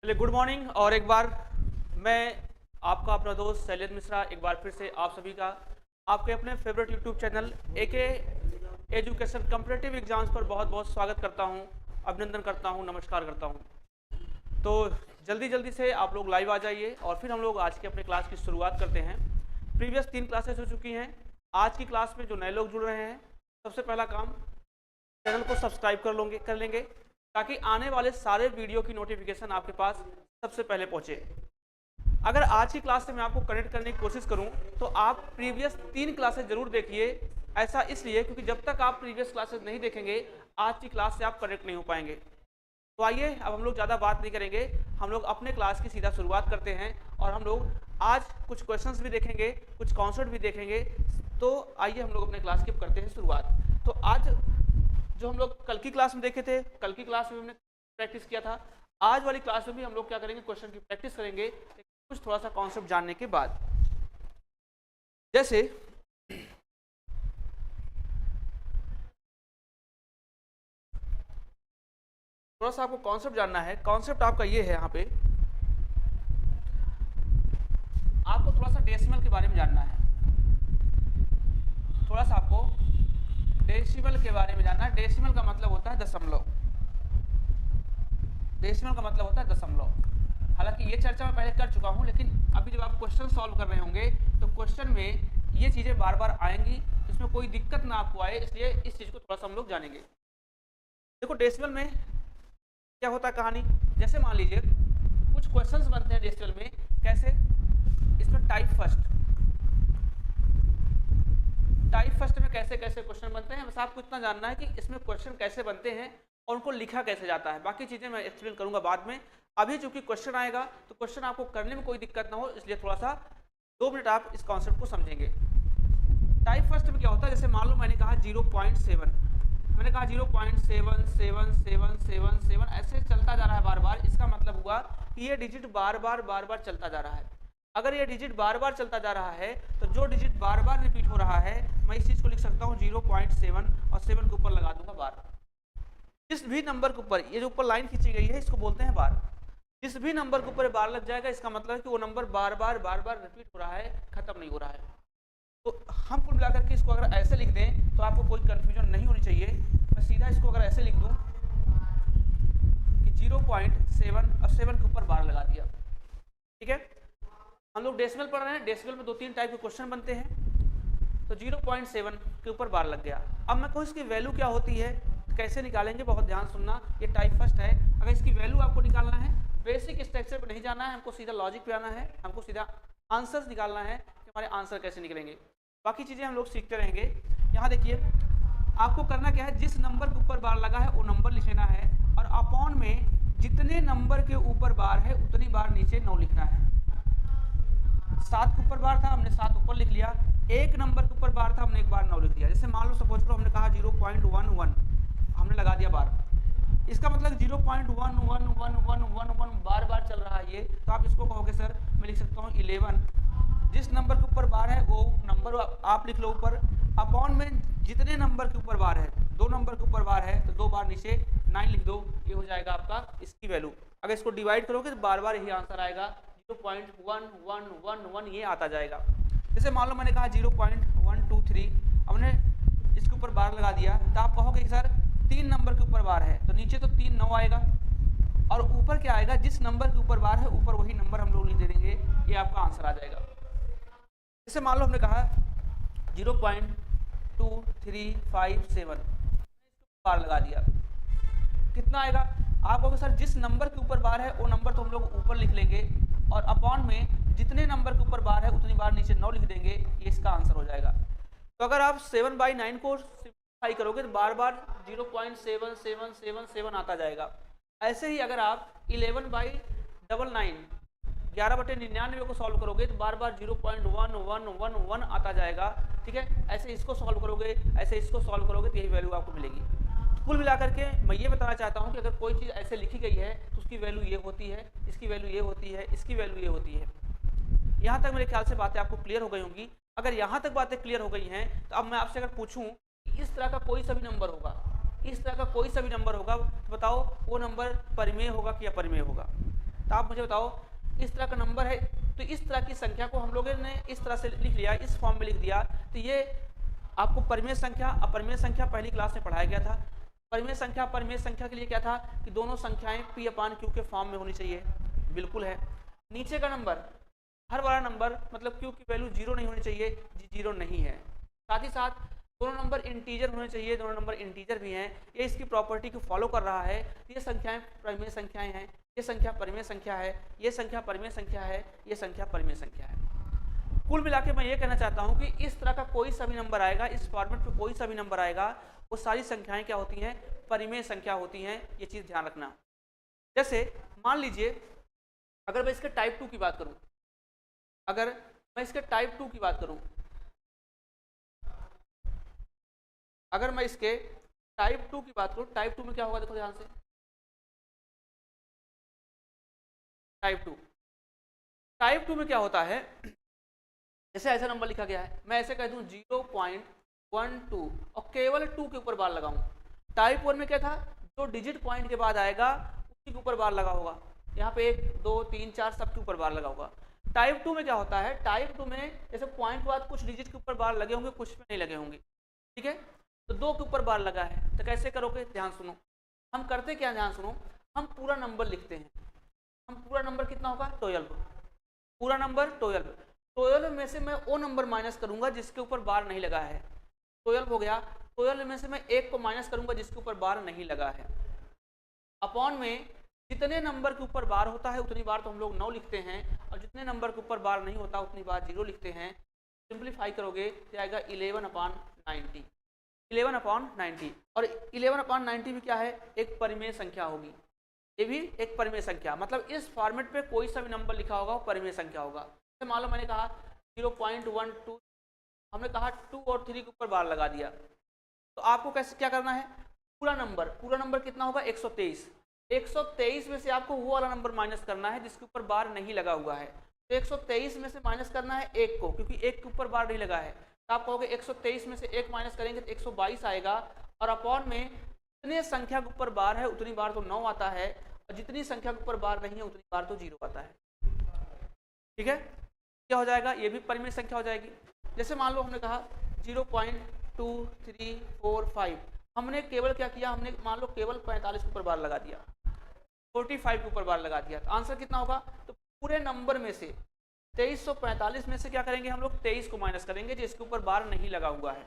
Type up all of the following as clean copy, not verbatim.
चलिए good morning. और एक बार मैं आपका अपना दोस्त शैलेंद्र मिश्रा एक बार फिर से आप सभी का आपके अपने favourite YouTube channel AK education competitive exams पर बहुत बहुत स्वागत करता हूं, अभिनंदन करता हूं, नमस्कार करता हूं। तो जल्दी जल्दी से आप लोग लाइव आ जाइए और फिर हम लोग आज के अपने क्लास की शुरुआत करते हैं। प्रीवियस 3 क्लासेस हो चुकी हैं। आज की क्लास में जो नए लोग जुड़ रहे हैं, सबसे पहला काम चैनल को सब्सक्राइब कर लेंगे ताकि आने वाले सारे वीडियो की नोटिफिकेशन आपके पास सबसे पहले पहुंचे। अगर आज की क्लास से मैं आपको कनेक्ट करने की कोशिश करूं तो आप प्रीवियस 3 क्लासेस जरूर देखिए। ऐसा इसलिए क्योंकि जब तक आप प्रीवियस क्लासेस नहीं देखेंगे आज की क्लास से आप कनेक्ट नहीं हो पाएंगे। तो आइए अब हम लोग ज़्यादा बात नहीं करेंगे, हम लोग अपने क्लास की सीधा शुरुआत करते हैं और हम लोग आज कुछ क्वेश्चंस भी देखेंगे, कुछ कॉन्सेप्ट भी देखेंगे। तो आइए हम लोग अपने क्लास की करते हैं शुरुआत। तो आज जो हम लोग कल की क्लास में देखे थे, कल की क्लास में हमने प्रैक्टिस किया था, आज वाली क्लास में भी हम लोग क्या करेंगे, क्वेश्चन की प्रैक्टिस करेंगे कुछ थोड़ा सा कॉन्सेप्ट जानने के बाद। जैसे थोड़ा सा आपको कॉन्सेप्ट जानना है। कॉन्सेप्ट आपका ये है, यहाँ पे आपको थोड़ा सा डेसिमल के बारे में जानना है। थोड़ा सा आपको डेसिमल के बारे में जानना है। डेसिमल का मतलब होता है दशमलव। डेसिमल का मतलब होता है दशमलव। हालांकि ये चर्चा मैं पहले कर चुका हूं, लेकिन अभी जब आप क्वेश्चन सॉल्व कर रहे होंगे तो क्वेश्चन में ये चीजें बार बार आएंगी, इसमें कोई दिक्कत ना आपको आए, इसलिए इस चीज को थोड़ा सा हम लोग जानेंगे। देखो डेसिमल में क्या होता है कहानी। जैसे मान लीजिए कुछ क्वेश्चंस बनते हैं डेसिमल में, कैसे, इसमें टाइप फर्स्ट में कैसे कैसे क्वेश्चन बनते हैं, बस आपको इतना जानना है कि इसमें क्वेश्चन कैसे बनते हैं और उनको लिखा कैसे जाता है। बाकी चीजें मैं एक्सप्लेन करूंगा बाद में। अभी चूंकि क्वेश्चन आएगा तो क्वेश्चन आपको करने में कोई दिक्कत ना हो, इसलिए थोड़ा सा 2 मिनट आप इस कॉन्सेप्ट को समझेंगे। टाइप फर्स्ट में क्या होता है, जैसे मान लो मैंने कहा 0.7, मैंने कहा 0.77777 ऐसे चलता जा रहा है बार बार। इसका मतलब हुआ कि ये डिजिट बार बार चलता जा रहा है। अगर ये डिजिट बार बार चलता जा रहा है तो जो डिजिट बार बार रिपीट हो रहा है, मैं इस चीज को लिख सकता हूँ 0.7 और 7 के ऊपर लगा दूंगा बार। जिस भी नंबर के ऊपर, ये जो ऊपर लाइन खींची गई है इसको बोलते हैं बार। जिस भी नंबर के ऊपर बार लग जाएगा इसका मतलब है कि वो नंबर बार बार रिपीट हो रहा है, खत्म नहीं हो रहा है। तो हम कुल मिलाकर के इसको अगर ऐसे लिख दें तो आपको कोई कंफ्यूजन नहीं होनी चाहिए। मैं सीधा इसको अगर ऐसे लिख दूं कि 0.7 और 7 के ऊपर बार लगा दिया, ठीक है। हम लोग डेसिमल पढ़ रहे हैं, डेसिमल में 2-3 टाइप के क्वेश्चन बनते हैं। तो 0.7 के ऊपर बार लग गया। अब मैं कहूँ इसकी वैल्यू क्या होती है, कैसे निकालेंगे, बहुत ध्यान सुनना। ये टाइप फर्स्ट है। अगर इसकी वैल्यू आपको निकालना है, बेसिक स्ट्रक्चर पे नहीं जाना है, हमको सीधा लॉजिक पे आना है, हमको सीधा आंसर्स निकालना है कि हमारे आंसर कैसे निकलेंगे। बाकी चीजें हम लोग सीखते रहेंगे। यहाँ देखिए आपको करना क्या है, जिस नंबर के ऊपर बार लगा है वो नंबर लिख लेना है और अपॉन में जितने नंबर के ऊपर बार है उतनी बार नीचे 9 लिखना है। 7 के ऊपर बार था, हमने 7 ऊपर लिख लिया। 1 नंबर के ऊपर बार था, हमने एक बार 9 लिख लिया। जैसे मान लो सपोज करो हमने कहा 0.11 हमने लगा दिया बार। इसका मतलब 0.111111 बार चल रहा है ये। तो आप इसको कहोगे सर मैं लिख सकता हूँ 11। जिस नंबर के ऊपर बार है वो नंबर आप लिख लो ऊपर, अपॉन में जितने नंबर के ऊपर बार है, 2 नंबर के ऊपर बार है तो 2 बार नीचे 9 लिख दो। ये हो जाएगा आपका इसकी वैल्यू। अगर इसको डिवाइड करोगे तो बार बार यही आंसर आएगा, 0.1111 ये आता जाएगा। जैसे मान लो मैंने कहा 0.123, हमने इसके ऊपर बार लगा दिया तो आप कहोगे कि सर 3 नंबर के ऊपर बार है तो नीचे तो 3 9 आएगा और ऊपर क्या आएगा, जिस नंबर के ऊपर बार है ऊपर वही नंबर हम लोग लिख दे देंगे, ये आपका आंसर आ जाएगा। जैसे मान लो हमने कहा 0.2357 बार लगा दिया, कितना आएगा। आप कहोगे सर जिस नंबर के ऊपर बार है वो नंबर तो हम लोग ऊपर लिख लेंगे और अपॉन में जितने नंबर के ऊपर बार है उतनी बार नीचे 9 लिख देंगे, ये इसका आंसर हो जाएगा। तो अगर आप 7/9 को सिंप्लीफाई करोगे तो बार बार 0.7777 आता जाएगा। ऐसे ही अगर आप 11/99 11/99 को सॉल्व करोगे तो बार बार 0.1111 आता जाएगा, ठीक है। ऐसे इसको सॉल्व करोगे, ऐसे इसको सॉल्व करोगे तो यही वैल्यू आपको मिलेगी। कुल मिलाकर के मैं ये बताना चाहता हूँ कि अगर कोई चीज़ ऐसे लिखी गई है तो उसकी वैल्यू ये होती है, इसकी वैल्यू ये होती है, इसकी वैल्यू ये होती है। यहाँ तक मेरे ख्याल से बातें आपको क्लियर हो गई होंगी। अगर यहाँ तक बातें क्लियर हो गई हैं तो अब मैं आपसे अगर पूछूं कि इस तरह का कोई सा भी नंबर होगा, इस तरह का कोई सा भी नंबर होगा तो बताओ वो नंबर परिमेय होगा कि अपरिमेय होगा। तो आप मुझे बताओ इस तरह का नंबर है, तो इस तरह की संख्या को हम लोगों ने इस तरह से लिख लिया, इस फॉर्म में लिख दिया, तो ये आपको परिमेय संख्या अपरिमेय संख्या पहली क्लास में पढ़ाया गया था। परिमेय संख्या अपरिमेय संख्या के लिए क्या था कि दोनों संख्याएं P/Q के फॉर्म में होनी चाहिए, बिल्कुल है। नीचे का नंबर, हर वाला नंबर मतलब Q की वैल्यू 0 नहीं होनी चाहिए, जी 0 नहीं है। साथ ही साथ दोनों नंबर इंटीजर होने चाहिए, दोनों नंबर इंटीजर भी हैं, ये इसकी प्रॉपर्टी को फॉलो कर रहा है। ये संख्याएं परिमेय संख्याएं हैं, ये संख्या परिमेय संख्या है, ये संख्या परिमेय संख्या है, ये संख्या परिमेय संख्या है। कुल मिला के मैं ये कहना चाहता हूं कि इस तरह का कोई सा भी नंबर आएगा, इस फॉर्मेट पे कोई सा भी नंबर आएगा, वो सारी संख्याएं क्या होती हैं, परिमेय संख्या होती हैं, ये चीज ध्यान रखना। जैसे मान लीजिए अगर मैं इसके टाइप 2 की बात करूं, अगर मैं इसके टाइप 2 की बात करूं, अगर मैं इसके टाइप 2 की बात करूं, टाइप 2 में क्या होगा देखो ध्यान से, टाइप 2 में क्या होता है, जैसे ऐसा नंबर लिखा गया है, मैं ऐसे कह दूं 0.12 और केवल 2 के ऊपर बार लगाऊं। टाइप 1 में क्या था, जो डिजिट पॉइंट के बाद आएगा उसी के ऊपर बार लगा होगा, यहाँ पे 1 2 3 4 सब के ऊपर बार लगा होगा। टाइप 2 में क्या होता है, टाइप 2 में जैसे पॉइंट के बाद कुछ डिजिट के ऊपर बार लगे होंगे, कुछ में नहीं लगे होंगे, ठीक है। तो 2 के ऊपर बार लगा है, तो कैसे करोगे, ध्यान सुनो। हम करते क्या, ध्यान सुनो, हम पूरा नंबर लिखते हैं। हम पूरा नंबर कितना होगा 12, पूरा नंबर 12। 12 में से मैं वो नंबर माइनस करूंगा जिसके ऊपर बार नहीं लगा है, 12 हो गया। 12 में से मैं 1 को माइनस करूंगा जिसके ऊपर बार नहीं लगा है। अपॉन में जितने नंबर के ऊपर बार होता है उतनी बार तो हम लोग 9 लिखते हैं, और जितने नंबर के ऊपर बार नहीं होता उतनी बार 0 लिखते हैं। सिंप्लीफाई करोगे तो आएगा 11/90, 11/90। और 11/90 भी क्या है, एक परिमेय संख्या होगी, ये भी एक परिमेय संख्या, मतलब इस फॉर्मेट पे कोई सा भी नंबर लिखा होगा वो परिमेय संख्या होगा। जैसे मान लो मैंने कहा 0.12, हमने कहा 2 और 3 के ऊपर बार लगा दिया, तो आपको कैसे क्या करना है, पूरा नंबर कितना होगा 123। 123 में से आपको वो वाला नंबर माइनस करना है जिसके ऊपर बार नहीं लगा हुआ है। तो 123 में से माइनस करना है 1 को, क्योंकि 1 के ऊपर बार नहीं लगा है। तो आप कहोगे 123 में से 1 माइनस करेंगे तो 122 आएगा, और अपॉन में जितने संख्या के ऊपर बार है उतनी बार तो 9 आता है, और जितनी संख्या के ऊपर बार नहीं है उतनी बार तो 0 आता है, ठीक है। क्या हो जाएगा, ये भी परिमेय संख्या हो जाएगी। जैसे मान लो हमने कहा 0.2345, हमने केवल क्या किया, हमने मान लो केवल 45 के ऊपर बार लगा दिया, 45 के ऊपर बार लगा दिया, तो आंसर कितना होगा, तो पूरे नंबर में से 2345 में से क्या करेंगे हम लोग, 23 को माइनस करेंगे जिसके ऊपर बार नहीं लगा हुआ है।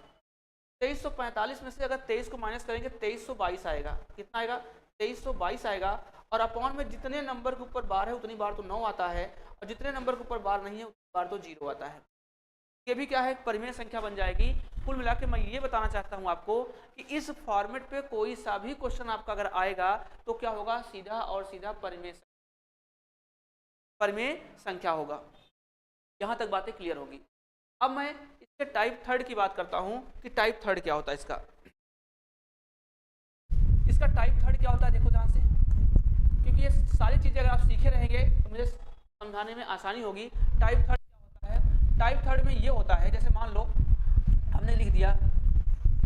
2345 में से अगर 23 को माइनस करेंगे 2322 आएगा, कितना आएगा 2322 आएगा, और अपॉन में जितने नंबर के ऊपर बार है उतनी बार तो 9 आता है, और जितने नंबर के ऊपर बार नहीं है उतनी बार तो 0 आता है। ये भी क्या है, परिमेय संख्या बन जाएगी। कुल मिला के मैं ये बताना चाहता हूं आपको कि इस फॉर्मेट पे कोई सा भी क्वेश्चन आपका अगर आएगा तो क्या होगा, सीधा और सीधा परिमेय संख्या होगा। यहां तक बातें क्लियर होगी। अब मैं इसके टाइप 3 की बात करता हूं कि टाइप 3 क्या होता है। इसका टाइप 3 क्या होता है, देखो ध्यान से, क्योंकि ये सारी चीजें अगर आप सीखे रहेंगे तो मुझे समझाने में आसानी होगी। टाइप 3 क्या होता है, टाइप 3 में ये होता है, जैसे मान लो हमने लिख दिया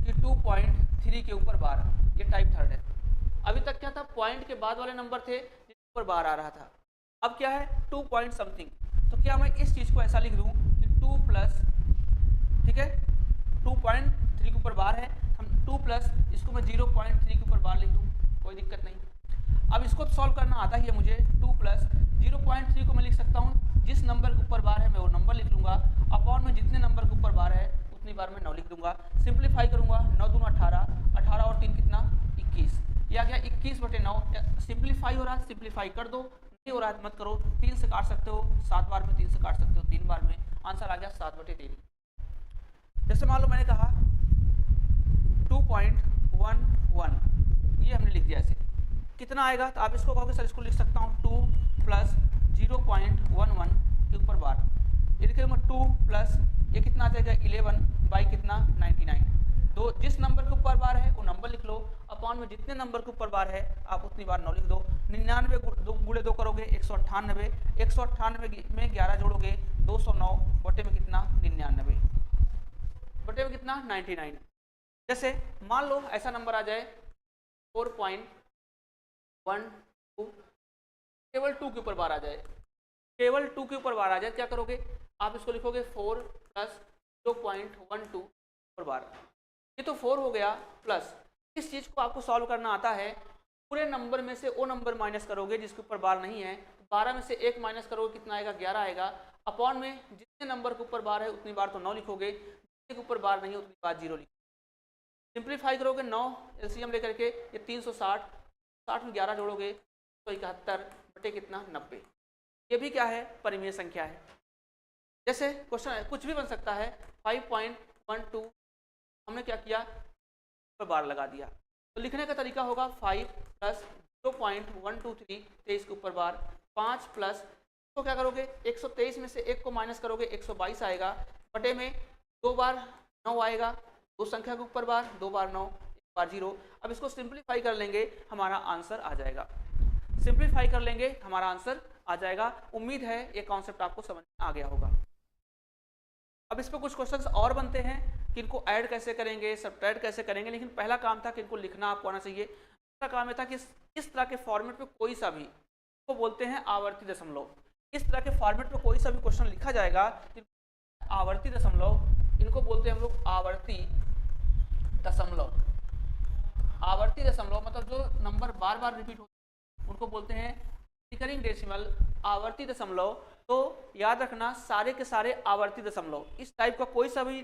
कि 2.3 के ऊपर बार, ये टाइप 3 है। अभी तक क्या था, पॉइंट के बाद वाले नंबर थे जिसके ऊपर बार आ रहा था, अब क्या है 2 पॉइंट समथिंग। तो क्या मैं इस चीज को ऐसा लिख दूं कि 2 प्लस, ठीक है, 2.3 के ऊपर बार है, हम 2 प्लस इसको मैं 0.3 के ऊपर बार लिख दूं, कोई दिक्कत नहीं। अब इसको सॉल्व करना आता ही है मुझे। 2 प्लस 0.3 को मैं लिख सकता हूँ, जिस नंबर के ऊपर बार है मैं वो नंबर लिख लूंगा, अपॉन में जितने नंबर के ऊपर बार है उतनी बार मैं 9 लिख दूंगा। सिंप्लीफाई करूंगा, 9 दूना 18, 18 और 3 कितना 21, ये आ गया 21/9। सिंप्लीफाई हो रहा है, सिंप्लीफाई कर दो, नहीं हो रहा है मत करो, 3 से काट सकते हो, 7 बार में 3 से काट सकते हो, 3 बार में, आंसर आ गया 7/3। जैसे मान लो मैंने कहा 2.11, ये हमने लिख दिया ऐसे, कितना आएगा, तो आप इसको कहोगे सर इसको लिख सकता हूँ 2 प्लस 0.11 के ऊपर बार, ये लिखेंगे 2 प्लस ये कितना आ जाएगा 11 बाई कितना 99। दो जिस नंबर के ऊपर बार है वो नंबर लिख लो, अपॉन में जितने नंबर के ऊपर बार है आप उतनी बार 9 लिख दो। 99 गुणे 2 करोगे 198, 198 में 11 जोड़ोगे 209 बटे में कितना 99, बटे में कितना 99। जैसे मान लो ऐसा नंबर आ जाए 4.12, केवल 2 के ऊपर बार आ जाए, केवल 2 के ऊपर बार आ जाए, क्या करोगे आप इसको लिखोगे 4 प्लस 0.12 पर बार। ये तो 4 हो गया, प्लस इस चीज़ को आपको सॉल्व करना आता है, पूरे नंबर में से वो नंबर माइनस करोगे जिसके ऊपर बार नहीं है, 12 में से 1 माइनस करोगे कितना आएगा 11 आएगा, अपॉन में जितने नंबर के ऊपर बार है उतनी बार तो 9 लिखोगे, जितने के ऊपर बार नहीं है उतनी बार 0 लिखोगे। सिंप्लीफाई करोगे 9 एलसीएम लेकर के, ये 360, 60 में 11 जोड़ोगे तो 71 बटे कितना 90। ये भी क्या है परिमेय संख्या है। जैसे क्वेश्चन कुछ भी बन सकता है, 5.12 हमने क्या किया पर बार लगा दिया, तो लिखने का तरीका होगा 5 प्लस 0.123 23 के ऊपर बार, 5 प्लस तो क्या करोगे 123 में से 1 को माइनस करोगे 122 आएगा, बटे में 2 बार 9 आएगा, 2 संख्या के ऊपर बार 2 बार 9 1 बार 0। अब इसको सिंप्लीफाई कर लेंगे हमारा आंसर आ जाएगा, सिंप्लीफाई कर लेंगे हमारा आंसर आ जाएगा। उम्मीद है ये कॉन्सेप्ट आपको समझ में आ गया होगा। अब इस पर कुछ क्वेश्चंस और बनते हैं कि इनको ऐड कैसे करेंगे, सब्ट्रैक्ट कैसे करेंगे, लेकिन पहला काम था कि इनको लिखना आपको आना चाहिए। दूसरा काम यह था कि इस तरह के फॉर्मेट पे कोई सा भी, इसको बोलते हैं आवर्ती दशमलव, इस तरह के फॉर्मेट पे कोई सा भी क्वेश्चन लिखा जाएगा आवर्ती दशमलव, इनको बोलते हैं हम लोग आवर्ती दशमलव। आवर्ती दशमलव मतलब जो नंबर बार बार रिपीट होते हैं उनको बोलते हैं रिकरिंग डेसिमल, आवर्ती दशमलव। तो याद रखना सारे के सारे आवर्ती दशमलव, इस टाइप का कोई सा भी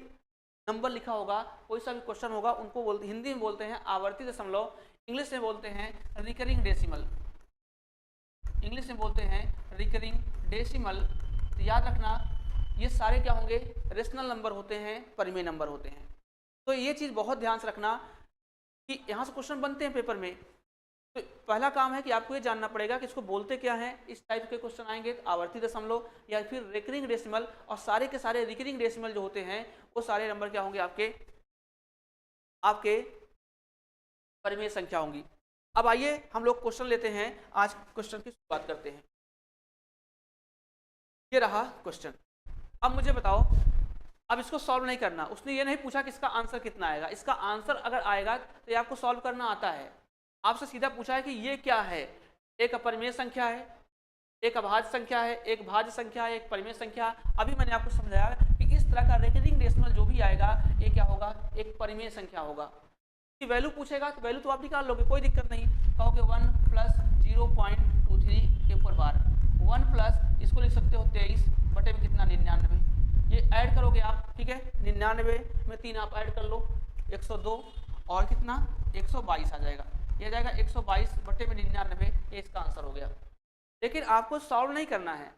नंबर लिखा होगा, कोई सा भी क्वेश्चन होगा, उनको हिंदी में बोलते हैं आवर्ती दशमलव, इंग्लिश में बोलते हैं रिकरिंग डेसिमल, इंग्लिश में बोलते हैं रिकरिंग डेसिमल। तो याद रखना ये सारे क्या होंगे रेशनल नंबर होते हैं, परिमेय नंबर होते हैं। तो ये चीज़ बहुत ध्यान से रखना कि यहाँ से क्वेश्चन बनते हैं पेपर में, तो पहला काम है कि आपको ये जानना पड़ेगा कि इसको बोलते क्या है। इस टाइप के क्वेश्चन आएंगे आवर्ती दशमलव या फिर रिकरिंग डेसिमल, और सारे के सारे रिकरिंग डेसिमल जो होते हैं वो सारे नंबर क्या होंगे आपके परिमेय संख्या होंगी। अब आइए हम लोग क्वेश्चन लेते हैं, आज क्वेश्चन की शुरुआत करते हैं। ये रहा क्वेश्चन। अब मुझे बताओ, अब इसको सॉल्व नहीं करना, उसने ये नहीं पूछा कि इसका आंसर कितना आएगा, इसका आंसर अगर आएगा तो ये आपको सॉल्व करना आता है। आपसे सीधा पूछा है कि ये क्या है, एक अपरिमेय संख्या है, एक अभाज्य संख्या है, एक भाज्य संख्या है, एक परिमेय संख्या। अभी मैंने आपको समझाया कि इस तरह का रिकरिंग डेसिमल जो भी आएगा ये क्या होगा, एक परिमेय संख्या होगा। कि वैल्यू पूछेगा तो वैल्यू तो आप निकाल लोगे, कोई दिक्कत नहीं, कहोगे 1 प्लस 0.23 के ऊपर बार, 1 प्लस इसको लिख सकते हो 23 बटे में कितना 99, ये ऐड करोगे आप, ठीक है, 99 में 3 आप ऐड कर लो 102 और कितना 122 आ जाएगा, ये जाएगा 122 बटे में 99, ये इसका आंसर हो गया। लेकिन आपको सॉल्व नहीं करना है,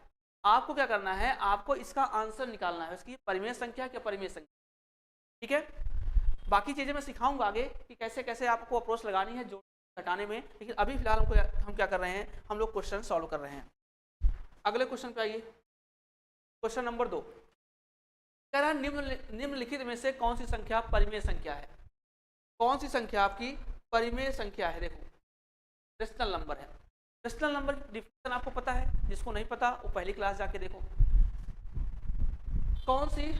आपको क्या करना है, आपको इसका आंसर निकालना है, इसकी परिमेय संख्या क्या परिमेय संख्या, ठीक है। बाकी चीज़ें मैं सिखाऊंगा आगे कि कैसे कैसे आपको अप्रोच लगानी है जोड़ने घटाने में, लेकिन अभी फिलहाल हम क्या कर रहे हैं, हम लोग क्वेश्चन सॉल्व कर रहे हैं। अगले क्वेश्चन पे आइए, क्वेश्चन नंबर 2 कह रहा है निम्नलिखित में से कौन सी संख्या परिमेय संख्या है। कौन सी संख्या आपकी परिमेय संख्या है। देखो रेशनल नंबर है, रेशनल नंबर डिफिनेशन आपको पता है, जिसको नहीं पता वो पहली क्लास जाके देखो। कौन सी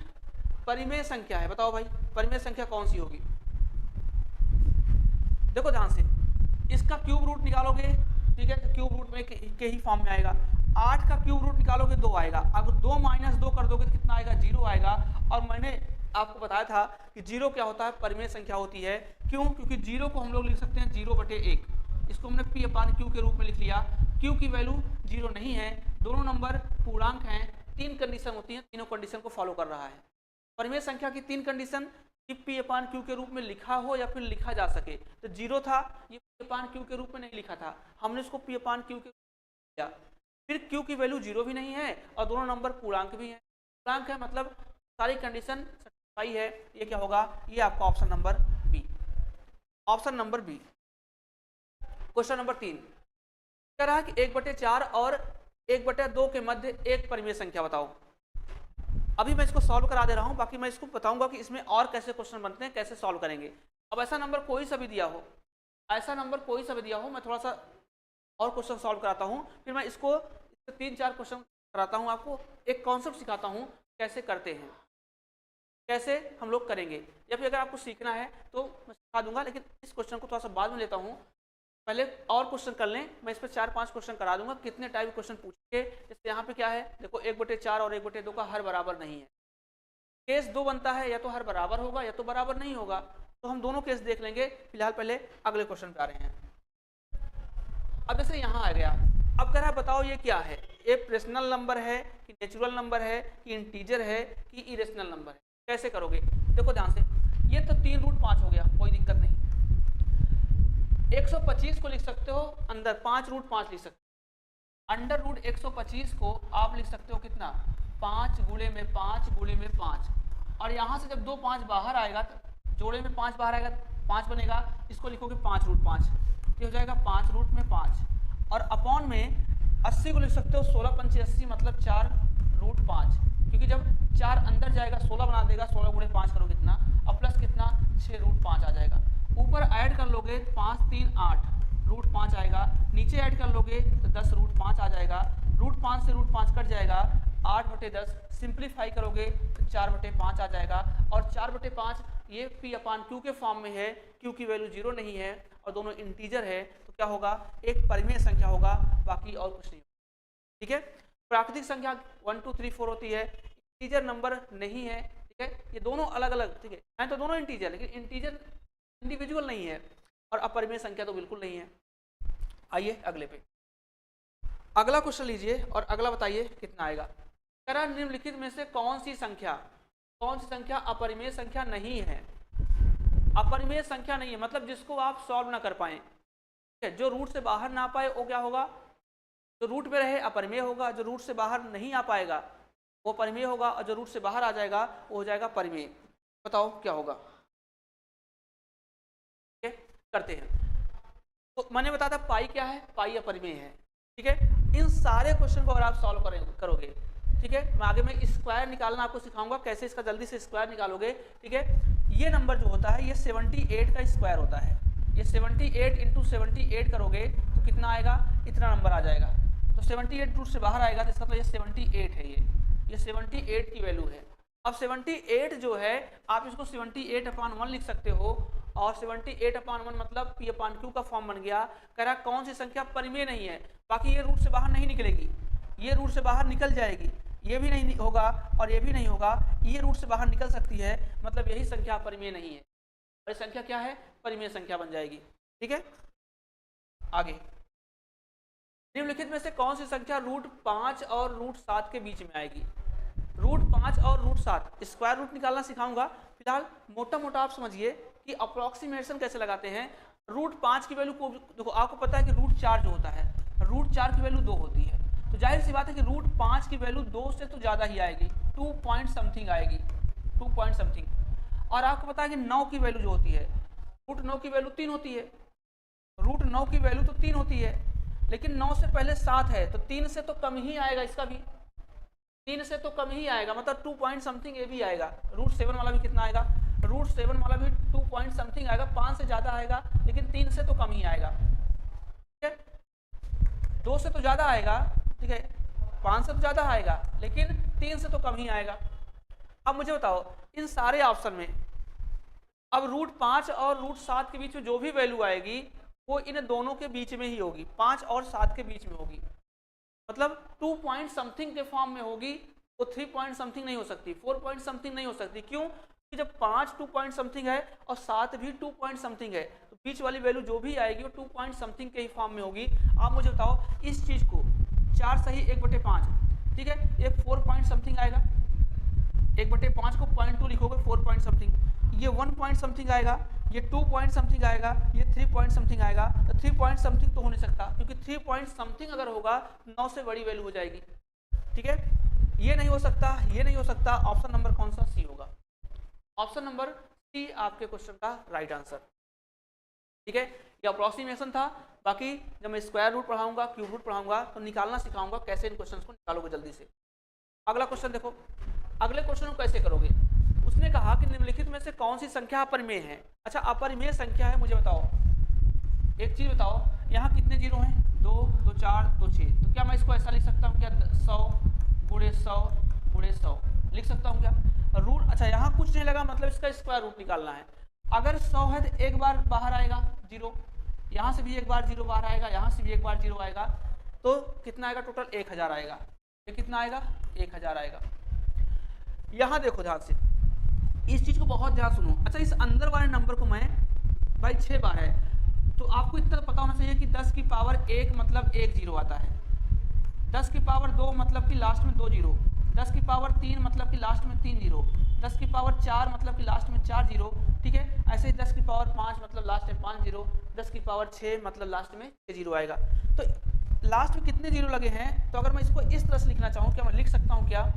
परिमेय संख्या है, बताओ भाई परिमेय संख्या कौन सी होगी। देखो ध्यान से, इसका क्यूब रूट निकालोगे, ठीक है, तो क्यूब रूट में के ही फॉर्म में आएगा। 8 का क्यूब रूट निकालोगे 2 आएगा, अगर 2 माइनस 2 कर दोगे तो कितना आएगा 0 आएगा। और मैंने आपको बताया था कि 0 क्या होता है, परिमेय संख्या होती है। क्यों, क्योंकि 0 को हम लोग लिख सकते हैं 0/1, इसको हमने P/Q के रूप में लिख लिया। Q की वैल्यू 0 नहीं है, दोनों नंबर पूर्णांक हैं, 3 कंडीशन होती हैं, तीनों कंडीशन को फॉलो कर रहा है। परिमेय संख्या की 3 कंडीशन कि P/Q के रूप में लिखा हो या फिर लिखा जा सके। तो 0 था, ये P/Q के रूप में नहीं लिखा था, हमने इसको P/Q के रूप में लिया। फिर Q की वैल्यू 0 भी नहीं है और दोनों नंबर पूर्णांक भी हैं। पूर्णांक है मतलब सारी कंडीशन सही है, ये क्या होगा, ये आपका option number B, option number B. Question number 3 कह रहा है कि 1/4 और 1/2 के मध्य एक परिमेय संख्या बताओ। अभी मैं इसको सॉल्व करा दे रहा हूं, बाकी मैं इसको बताऊंगा कि इसमें और कैसे क्वेश्चन बनते हैं, कैसे सॉल्व करेंगे। अब ऐसा नंबर कोई सा भी दिया हो, ऐसा नंबर कोई सा भी दिया हो, मैं थोड़ा सा और क्वेश्चन सॉल्व कराता हूं, फिर मैं इसको 3-4 क्वेश्चन कराता हूं, आपको एक कॉन्सेप्ट सिखाता हूं कैसे करते हैं, कैसे हम लोग करेंगे। या फिर अगर आपको सीखना है तो मैं सिखा दूंगा, लेकिन इस क्वेश्चन को थोड़ा सा बाद में लेता हूँ। पहले और क्वेश्चन कर लें, मैं इस पर 4-5 क्वेश्चन करा दूंगा, कितने टाइप के क्वेश्चन पूछेंगे। जैसे यहाँ पे क्या है, देखो 1/4 और 1/2 का हर बराबर नहीं है। केस 2 बनता है, या तो हर बराबर होगा या तो बराबर नहीं होगा। तो हम दोनों केस देख लेंगे। फिलहाल पहले अगले क्वेश्चन पे आ रहे हैं। अब जैसे यहाँ आ गया, अब कह रहा है बताओ ये क्या है, ये रेशनल नंबर है कि नेचुरल नंबर है कि इंटीजर है कि इरेशनल नंबर है, कैसे करोगे। देखो ध्यान से, ये तो 3√5 हो गया, कोई दिक्कत नहीं। 125 को लिख सकते हो अंदर 5√5 लिख सकते हो। अंडर रूट 125 को आप लिख सकते हो कितना, 5 गुणे में 5 गुणे में 5। और यहाँ से जब 2 5 बाहर आएगा, तो जोड़े में 5 बाहर आएगा, 5 बनेगा, इसको लिखोगे 5√5, ये हो जाएगा 5√5। और अपॉन में 80 को लिख सकते हो 16 पंचे 80, मतलब 4√5, क्योंकि जब 4 अंदर जाएगा 16 बना देगा, 16 गुणे 5 करो कितना, और प्लस कितना 6√5 आ जाएगा। ऊपर ऐड कर लोगे 5 3 8, √5 आएगा। नीचे ऐड कर लोगे तो 10√5 आ जाएगा। √5 से √5 कट जाएगा, 8/10। सिंप्लीफाई करोगे तो 4/5 आ जाएगा। और 4/5 ये P/Q के फॉर्म में है, Q की वैल्यू 0 नहीं है और दोनों इंटीजर है, तो क्या होगा, एक परिमेय संख्या होगा, बाकी और कुछ नहीं। ठीक है, प्राकृतिक संख्या 1 2 3 4 होती है, इंटीजर नंबर नहीं है। ठीक है, ये दोनों अलग अलग, ठीक है तो दोनों इंटीजर, लेकिन इंटीजर इंडिविजुअल नहीं है, और अपरिमेय संख्या तो बिल्कुल नहीं है। आइए अगले पे, अगला क्वेश्चन लीजिए और अगला बताइए कितना आएगा। कह रहा निम्नलिखित में से कौन सी संख्या अपरिमेय संख्या नहीं है। अपरिमेय संख्या नहीं है मतलब जिसको आप सॉल्व ना कर पाए, ठीक है, जो रूट से बाहर ना पाए वो क्या होगा, जो रूट में रहे अपरिमेय होगा, जो रूट से बाहर नहीं आ पाएगा वो परिमेय होगा, और जो रूट से बाहर आ जाएगा वो हो जाएगा परिमेय। बताओ क्या होगा, करते हैं। तो मैंने बताया था पाई क्या है, पाई अपरिमेय है। ठीक है, इन सारे क्वेश्चन को अगर आप सॉल्व करोगे, ठीक है, मैं आगे में स्क्वायर निकालना आपको सिखाऊंगा, कैसे इसका जल्दी से स्क्वायर निकालोगे। ठीक है, ये नंबर जो होता है ये 78 का स्क्वायर होता है। ये 78 × 78 करोगे तो कितना आएगा, इतना नंबर आ जाएगा। तो 78 रूट से बाहर आएगा, तो इसका मतलब ये 78 है। ये 78 की वैल्यू है। अब 78 जो है आप इसको 78/1 लिख सकते हो, और 78/1 मतलब P/Q का फॉर्म बन गया। कह रहा कौन सी संख्या परिमेय नहीं है, बाकी ये रूट से बाहर नहीं निकलेगी, ये रूट से बाहर निकल जाएगी, ये भी नहीं होगा और ये भी नहीं होगा, ये रूट से बाहर निकल सकती है, मतलब यही संख्या परिमेय नहीं है, और ये संख्या क्या है, परिमेय संख्या बन जाएगी। ठीक है, आगे निम्नलिखित में से कौन सी संख्या √5 और √7 के बीच में आएगी। √5 और √7 स्क्वायर रूट निकालना सिखाऊंगा। फिलहाल मोटा मोटा आप समझिए कि अप्रोक्सीमेशन कैसे लगाते हैं। √5 की वैल्यू को देखो, आपको पता है कि √4 जो होता है, √4 की वैल्यू 2 होती है, तो जाहिर सी बात है कि √5 की वैल्यू 2 से तो ज़्यादा ही आएगी, 2 पॉइंट समथिंग आएगी, 2 पॉइंट समथिंग। और आपको पता है कि 9 की वैल्यू जो होती है, √9 की वैल्यू 3 होती है, √9 की वैल्यू तो 3 होती है, लेकिन 9 से पहले 7 है, तो 3 से तो कम ही आएगा, इसका भी 3 से तो कम ही आएगा, मतलब 2 पॉइंट समथिंग ये भी आएगा। √7 वाला भी कितना आएगा, √7 वाला भी 2 पॉइंट समथिंग आएगा, 5 से ज़्यादा आएगा, लेकिन 3 से तो कम ही आएगा। ठीक है, 2 से तो ज़्यादा आएगा, ठीक है, 5 से तो ज़्यादा आएगा, लेकिन 3 से तो कम ही आएगा। अब मुझे बताओ इन सारे ऑप्शन में अब √5 और √7 के बीच में जो भी वैल्यू आएगी वो इन दोनों के बीच में ही होगी, 5 और 7 के बीच में होगी, मतलब 2 पॉइंट समथिंग के फॉर्म में होगी, वो 3 पॉइंट समथिंग नहीं हो सकती, 4 पॉइंट समथिंग नहीं हो सकती। क्यों, कि जब 5 2 पॉइंट समथिंग है और 7 भी 2 पॉइंट समथिंग है, तो बीच वाली वैल्यू जो भी आएगी वो 2 पॉइंट समथिंग के ही फॉर्म में होगी। आप मुझे बताओ इस चीज़ को 4 सही 1/5, ठीक है, ये 4 पॉइंट समथिंग आएगा, 1/5 को 0.2 लिखोगे 4 पॉइंट समथिंग, ये 1 पॉइंट समथिंग आएगा, ये 2 पॉइंट समथिंग आएगा, ये 3 पॉइंट समथिंग आएगा। तो 3 पॉइंट समथिंग तो हो नहीं सकता, क्योंकि 3 पॉइंट समथिंग अगर होगा 9 से बड़ी वैल्यू हो जाएगी। ठीक है, ये नहीं हो सकता, ये नहीं हो सकता। ऑप्शन नंबर कौन सा, सी होगा। ऑप्शन नंबर सी आपके क्वेश्चन का राइट आंसर। ठीक है, ये अप्रोक्सीमेशन था, बाकी जब मैं स्क्वायर रूट पढ़ाऊंगा, क्यूब रूट पढ़ाऊंगा, तो निकालना सिखाऊंगा कैसे इन क्वेश्चन को निकालोगे जल्दी से। अगला क्वेश्चन देखो, अगले क्वेश्चन को कैसे करोगे। उसने कहा कि निम्नलिखित में से कौन सी संख्या अपरिमेय है। अच्छा, अपरिमेय संख्या है, मुझे बताओ एक चीज बताओ, यहाँ कितने जीरो हैं, 2 2 4 2 6, तो क्या मैं इसको ऐसा लिख सकता हूँ क्या, 100 × 100 × 100 लिख सकता हूँ क्या, रूट। अच्छा, यहाँ कुछ नहीं लगा, मतलब इसका स्क्वायर रूट निकालना है। अगर 100 है तो एक बार बाहर आएगा 0, यहाँ से भी एक बार 0 बाहर आएगा, यहाँ से भी एक बार 0 आएगा, तो कितना आएगा टोटल 1000 आएगा। ये कितना आएगा 1000 आएगा। यहाँ देखो ध्यान से, इस चीज को बहुत ध्यान सुनो। अच्छा इस अंदर वाले नंबर को मैं भाई 6 बार है, तो आपको इतना पता होना चाहिए कि 10 की पावर 1 मतलब 1 0 आता है, 10 की पावर 2 मतलब कि लास्ट में 2 0, 10 की पावर 3 मतलब कि लास्ट में 3 0, 10 की पावर 4 मतलब कि लास्ट में 4 0, ठीक है। ऐसे ही 10 की पावर 5 मतलब लास्ट में 5 0, 10 की पावर 6 मतलब लास्ट में 6 0 आएगा। तो लास्ट में कितने 0 लगे हैं, तो अगर मैं इसको इस तरह से लिखना चाहूँ, क्या मैं लिख सकता हूँ क्या,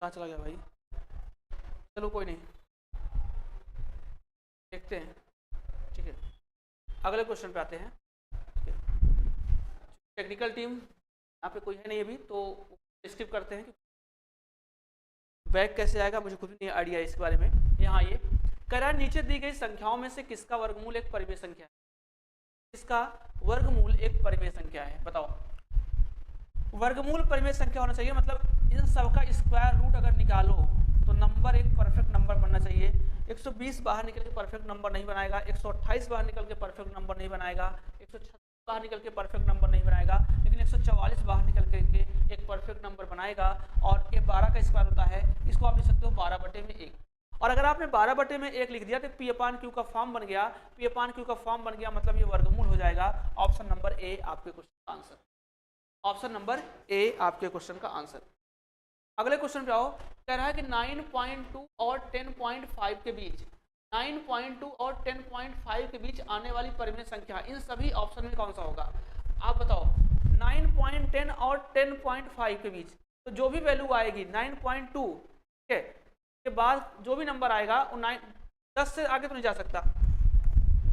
कहाँ चला गया भाई, चलो कोई नहीं, देखते हैं, ठीक है। अगले क्वेश्चन पे आते हैं। टेक्निकल टीम यहाँ पे कोई है नहीं अभी, तो स्किप करते हैं। बैक कैसे आएगा मुझे खुद नहीं आइडिया इसके बारे में। यहाँ ये करा, नीचे दी गई संख्याओं में से किसका वर्गमूल एक परिमेय संख्या है, किसका वर्गमूल एक परिमेय संख्या है, बताओ। वर्गमूल परिमेय संख्या होना चाहिए, मतलब इन सबका स्क्वायर रूट अगर निकालो तो नंबर एक परफेक्ट नंबर बनना चाहिए। 120 बाहर निकल के परफेक्ट नंबर नहीं बनाएगा, 128 बाहर निकल के परफेक्ट नंबर नहीं बनाएगा, 136 बाहर निकल के परफेक्ट नंबर नहीं बनाएगा, लेकिन 144 बाहर निकल के एक परफेक्ट नंबर बनाएगा। और ये 12 का स्क्वायर होता है, इसको आप लिख सकते हो 12/1। और अगर आपने 12/1 लिख दिया तो P/Q का फॉर्म बन गया, P/Q का फॉर्म बन गया, मतलब ये वर्गमूल हो जाएगा। ऑप्शन नंबर ए आपके क्वेश्चन का आंसर, ऑप्शन नंबर ए आपके क्वेश्चन का आंसर। अगले क्वेश्चन पे आओ, कह रहा है कि 9.2 और 10.5 के बीच, 9.2 और 10.5 के बीच आने वाली परिमेय संख्या इन सभी ऑप्शन में कौन सा होगा, आप बताओ। 9.10 और 10.5 के बीच, तो जो भी वैल्यू आएगी 9.2 ठीक है के बाद जो भी नंबर आएगा वो 10 से आगे तो नहीं जा सकता,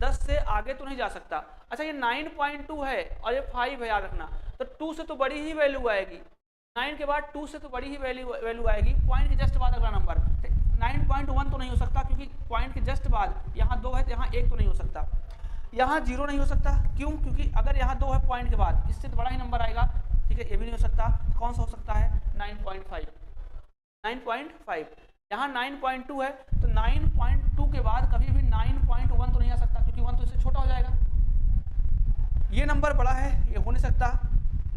10 से आगे तो नहीं जा सकता। अच्छा ये 9.2 है और ये 5 है, याद रखना, तो 2 से तो बड़ी ही वैल्यू आएगी, 9 के बाद 2 से तो बड़ी ही वैल्यू आएगी, पॉइंट के जस्ट बाद अगला नंबर। 9.1 तो नहीं हो सकता क्योंकि पॉइंट के जस्ट बाद यहाँ 2 है तो यहाँ 1 तो नहीं हो सकता, यहाँ 0 नहीं हो सकता, क्यों, क्योंकि अगर यहाँ 2 है पॉइंट के बाद, इससे तो बड़ा ही नंबर आएगा, ठीक है। ये भी नहीं हो सकता, तो कौन सा हो सकता है 9.5, 9.5। यहाँ 9.2 है तो 9.2 के बाद कभी भी 9.1 तो नहीं आ सकता, क्योंकि 1 तो इससे छोटा हो जाएगा। ये नंबर बड़ा है, ये हो नहीं सकता।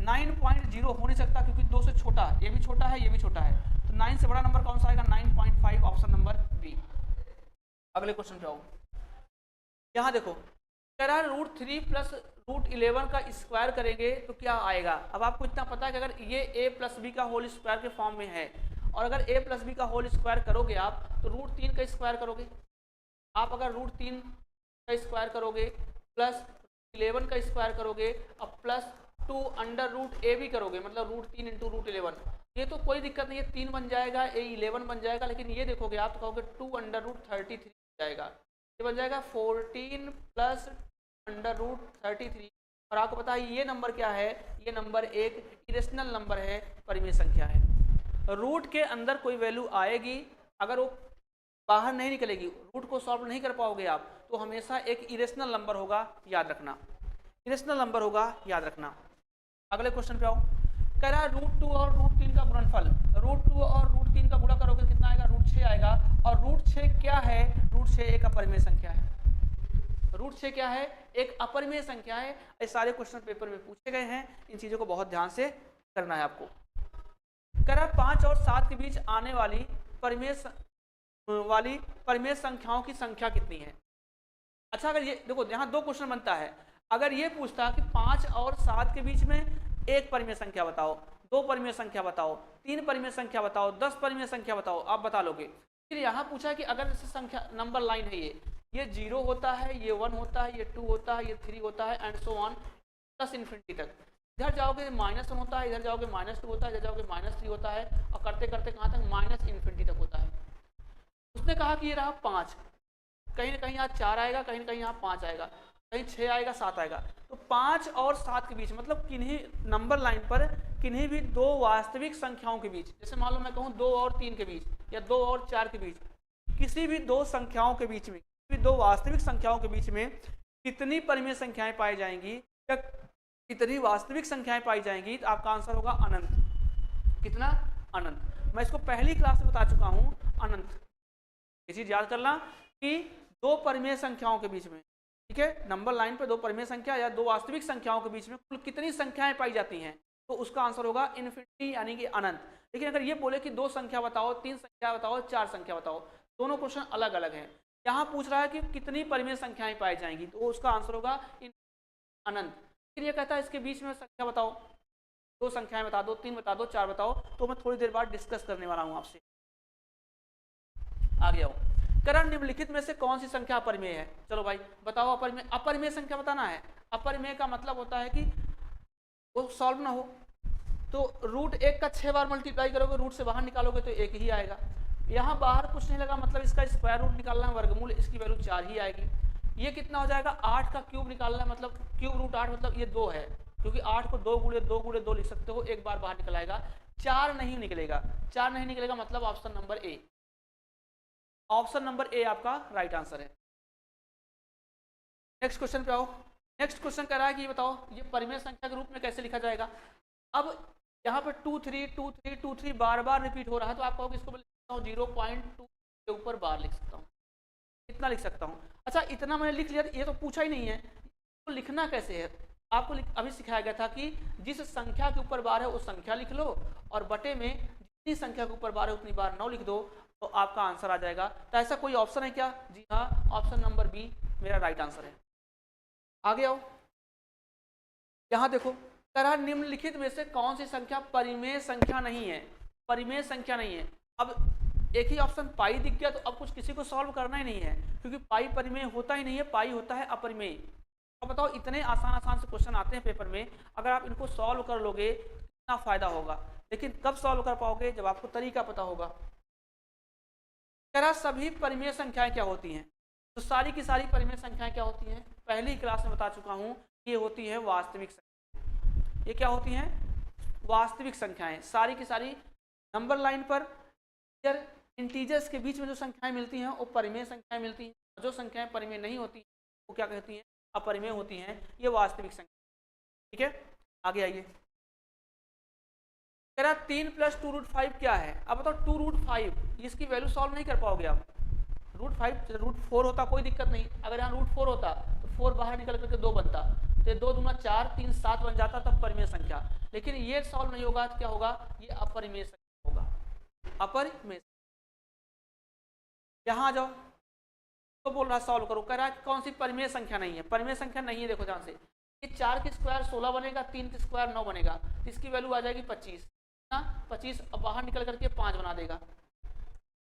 9.0 हो नहीं सकता क्योंकि 2 से छोटा, ये भी छोटा है, ये भी छोटा है, तो 9 से बड़ा नंबर कौन सा आएगा 9.5, ऑप्शन नंबर बी। अगले क्वेश्चन पे आओ, यहाँ देखो कह रहा है √3 प्लस √11 का स्क्वायर करेंगे तो क्या आएगा। अब आपको इतना पता है कि अगर ये a प्लस बी का होल स्क्वायर के फॉर्म में है, और अगर a प्लस बी का होल स्क्वायर करोगे आप तो √3 का स्क्वायर करोगे, आप अगर √3 का स्क्वायर करोगे प्लस 11 का स्क्वायर करोगे और प्लस 2 √a भी करोगे, मतलब √3 इंटू √11, ये तो कोई दिक्कत नहीं है, 3 बन जाएगा, a 11 बन जाएगा। लेकिन ये देखोगे आप तो कहोगे 2 √33 बन जाएगा, ये बन जाएगा 14 प्लस √33। और आपको पता है ये नंबर क्या है, ये नंबर एक इरेशनल नंबर है, परिमेय संख्या है। रूट के अंदर कोई वैल्यू आएगी, अगर वो बाहर नहीं निकलेगी, रूट को सॉल्व नहीं कर पाओगे आप, तो हमेशा एक इरेशनल नंबर होगा, याद रखना, इरेशनल नंबर होगा, याद रखना। अगले क्वेश्चन पे आओ, कह रहा है √2 और √3 का गुणनफल, √2 और √3 का गुणा करोगे कितना आएगा, √6 आएगा। और √6 क्या है, √6 एक अपरिमेय संख्या है, √6 क्या है, एक अपरिमेय संख्या है। ये सारे क्वेश्चन पेपर में पूछे गए हैं, इन चीजों को बहुत ध्यान से करना है आपको। कह रहा है 5 और 7 के बीच आने वाली परिमेय संख्याओं की संख्या कितनी है। अच्छा अगर ये देखो, यहाँ 2 क्वेश्चन बनता है, अगर ये पूछता कि 5 और 7 के बीच में एक परिमेय संख्या बताओ, 2 परिमेय संख्या बताओ, 3 परिमेय संख्या बताओ, 10 परिमेय संख्या बताओ, आप बता लोगे। फिर यहाँ पूछा कि अगर जैसे संख्या नंबर लाइन है, ये 0 होता है, ये 1 होता है, ये 2 होता है, ये 3 होता है, and so on plus infinity तक। इधर जाओगे -1 होता है, इधर जाओगे -2 होता है, इधर जाओगे -3 होता है, और करते करते कहाँ तक -इन्फिनिटी तक होता है। उसने कहा कि ये रहा 5, कहीं ना कहीं यहाँ 4 आएगा, कहीं ना कहीं यहाँ 5 आएगा, कहीं 6 आएगा, 7 आएगा। तो 5 और 7 के बीच मतलब किन्हीं नंबर लाइन पर किन्हीं भी दो वास्तविक संख्याओं के बीच, जैसे मान लो मैं कहूँ 2 और 3 के बीच या 2 और 4 के बीच, किसी भी दो संख्याओं के बीच में, किसी भी दो वास्तविक संख्याओं के बीच में कितनी परिमेय संख्याएं पाई जाएंगी या कितनी वास्तविक संख्याएं पाई जाएंगी, तो आपका आंसर होगा अनंत। कितना? अनंत। मैं इसको पहली क्लास में बता चुका हूं, अनंत। ये चीज याद करना कि दो परिमेय संख्याओं के बीच में, ठीक है, नंबर लाइन पर दो परिमेय संख्या या दो वास्तविक संख्याओं के बीच में कुल कितनी संख्याएं पाई जाती हैं, तो उसका आंसर होगा इन्फिनिटी यानी कि अनंत। लेकिन अगर ये बोले कि 2 संख्या बताओ, 3 संख्या बताओ, 4 संख्या बताओ, दोनों क्वेश्चन अलग अलग हैं। यहाँ पूछ रहा है कि कितनी परिमेय संख्याएं पाई जाएंगी, तो उसका आंसर होगा अनंत। फिर ये कहता है इसके बीच में संख्या बताओ, 2 संख्याएं बता दो, 3 बता दो, 4 बताओ, तो मैं थोड़ी देर बाद डिस्कस करने वाला हूं आपसे। आगे आओ। करण निम्नलिखित में से कौन सी संख्या अपरिमेय है? चलो भाई बताओ, अपरिमेय, अपरिमेय संख्या बताना है। अपरिमेय का मतलब होता है कि वो सॉल्व ना हो। तो रूट 1 का 6 बार मल्टीप्लाई करोगे, रूट से बाहर निकालोगे तो 1 ही आएगा। यहाँ बाहर कुछ नहीं लगा, मतलब इसका स्क्वायर रूट निकालना है, वर्गमूल, इसकी वैल्यू 4 ही आएगी। ये कितना हो जाएगा? 8 का क्यूब निकालना है, मतलब क्यूब रूट 8, मतलब ये 2 है, क्योंकि 8 को 2 गुणे 2 गुणे 2 लिख सकते हो, एक बार बाहर निकल आएगा। 4 नहीं निकलेगा, 4 नहीं निकलेगा, मतलब option number A, option number A आपका राइट आंसर है। नेक्स्ट क्वेश्चन पे आओ। नेक्स्ट क्वेश्चन कह रहा है कि ये बताओ ये परिमेय संख्या के रूप में कैसे लिखा जाएगा। अब यहाँ पे 2 3 2 3 2 3 बार बार रिपीट हो रहा है, तो आप कहोगे इसको मैं लिख सकता हूँ 0.2 के ऊपर बार लिख सकता हूँ, इतना लिख सकता हूँ। अच्छा इतना मैंने लिख लिया, ये तो पूछा ही नहीं है, तो लिखना कैसे है आपको अभी सिखाया गया था कि जिस संख्या के ऊपर बार है वो संख्या लिख लो, और बटे में जितनी संख्या के ऊपर बार है उतनी बार 9 लिख दो, तो आपका आंसर आ जाएगा। तो ऐसा कोई ऑप्शन है क्या? जी हाँ, ऑप्शन नंबर बी मेरा राइट आंसर है। आगे आओ। यहाँ देखो, तरह निम्नलिखित में से कौन सी संख्या परिमेय संख्या नहीं है? परिमेय संख्या नहीं है। अब एक ही ऑप्शन पाई दिख गया, तो अब कुछ किसी को सॉल्व करना ही नहीं है, क्योंकि पाई परिमेय होता ही नहीं है, पाई होता है अपरिमेय। अब बताओ, इतने आसान आसान से क्वेश्चन आते हैं पेपर में, अगर आप इनको सॉल्व कर लोगे कितना फायदा होगा। लेकिन कब सॉल्व कर पाओगे? जब आपको तरीका पता होगा। तरह सभी परिमेय संख्याएं क्या होती हैं? तो सारी की सारी परिमेय संख्याएं क्या होती हैं? पहली क्लास में बता चुका हूं, ये होती है वास्तविक संख्याएं। ये क्या होती हैं? वास्तविक संख्याएं। सारी की सारी नंबर लाइन पर इंटीजर्स के बीच में जो संख्याएं मिलती हैं वो परिमेय संख्याएं मिलती हैं, जो संख्याएं परिमेय नहीं होती वो क्या कहती हैं? अपरिमेय होती हैं। ये वास्तविक संख्या, ठीक है। आगे आइए। 3 + 2√5 क्या है? अब बताओ 2√5, इसकी वैल्यू सॉल्व नहीं कर पाओगे आप। √5 √4 होता कोई दिक्कत नहीं, अगर यहाँ √4 होता तो 4 बाहर निकल करके 2 बनता, तो 2 दूना 4, 3 7 बन जाता, तब परिमेय संख्या। लेकिन ये सॉल्व नहीं होगा तो क्या होगा? ये अपरिमेय संख्या होगा, अपरिमेय। यहाँ आ जाओ, तो बोल रहा सॉल्व करो, कह रहा है कौन सी परिमेय संख्या नहीं है? परिमेय संख्या नहीं है, देखो ध्यान से, ये 4 की स्क्वायर 16 बनेगा, 3 की स्क्वायर 9 बनेगा, इसकी वैल्यू आ जाएगी 25 ना, 25 अब बाहर निकल करके 5 बना देगा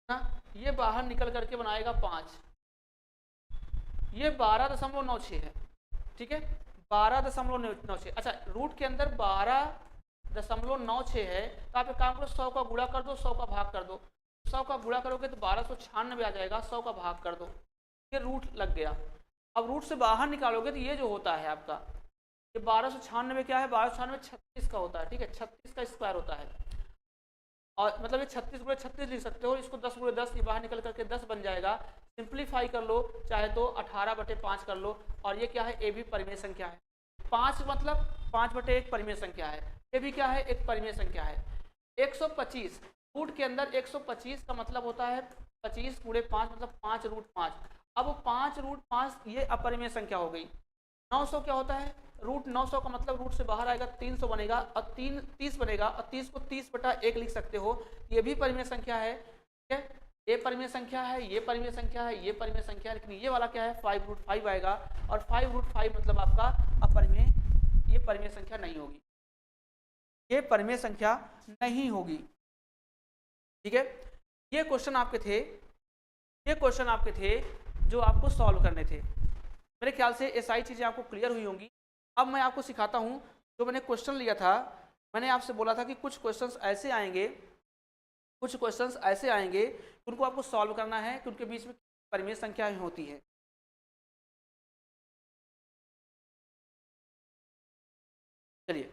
ना, ये बाहर निकल करके बनाएगा 5, ये 12.96 है, ठीक है, 12.96। अच्छा रूट के अंदर 12.96 है, तो आप एक काम करो, 100 का गुणा कर दो, 100 का भाग कर दो, 100 का गुणा करोगे तो 1296 आ जाएगा, 100 का भाग कर दो, ये रूट लग गया। अब रूट से बाहर निकालोगे तो ये जो होता है आपका, ये 1296 क्या है? 1296 36 का होता है, ठीक है, 36 का स्क्वायर होता है, और मतलब ये 36 × 36 लिख सकते हो, इसको 10 × 10 ये बाहर निकल करके 10 बन जाएगा। सिंप्लीफाई कर लो, चाहे तो 18/5 कर लो, और ये क्या है? ए भी परिमेय संख्या है। 5 मतलब 5/1 परिमेय संख्या है, ये भी क्या है? एक परिमेय संख्या है। 125 रूट के अंदर 125 का मतलब होता है 25 × 5 मतलब 5√5। अब 5√5 ये अपरिमेय संख्या हो गई। 900 क्या होता है? √900 का मतलब रूट से बाहर आएगा 300 बनेगा, और 30 बनेगा, और 30 को 30/1 लिख सकते हो, ये भी परिमेय संख्या है, ठीक है। ये परिमेय संख्या है, ये परिमेय संख्या है, ये परिमेय संख्या है, लेकिन ये वाला क्या है? 5√5 आएगा, और 5√5 मतलब आपका अपरिमेय, ये परिमेय संख्या नहीं होगी, ये परिमेय संख्या नहीं होगी, ठीक है। ये क्वेश्चन आपके थे, ये क्वेश्चन आपके थे जो आपको सॉल्व करने थे। मेरे ख्याल से ये सारी चीज़ें आपको क्लियर हुई होंगी। अब मैं आपको सिखाता हूँ, जो मैंने क्वेश्चन लिया था, मैंने आपसे बोला था कि कुछ क्वेश्चंस ऐसे आएंगे, कुछ क्वेश्चंस ऐसे आएंगे, उनको आपको सॉल्व करना है कि उनके बीच में परिमेय संख्या होती है। चलिए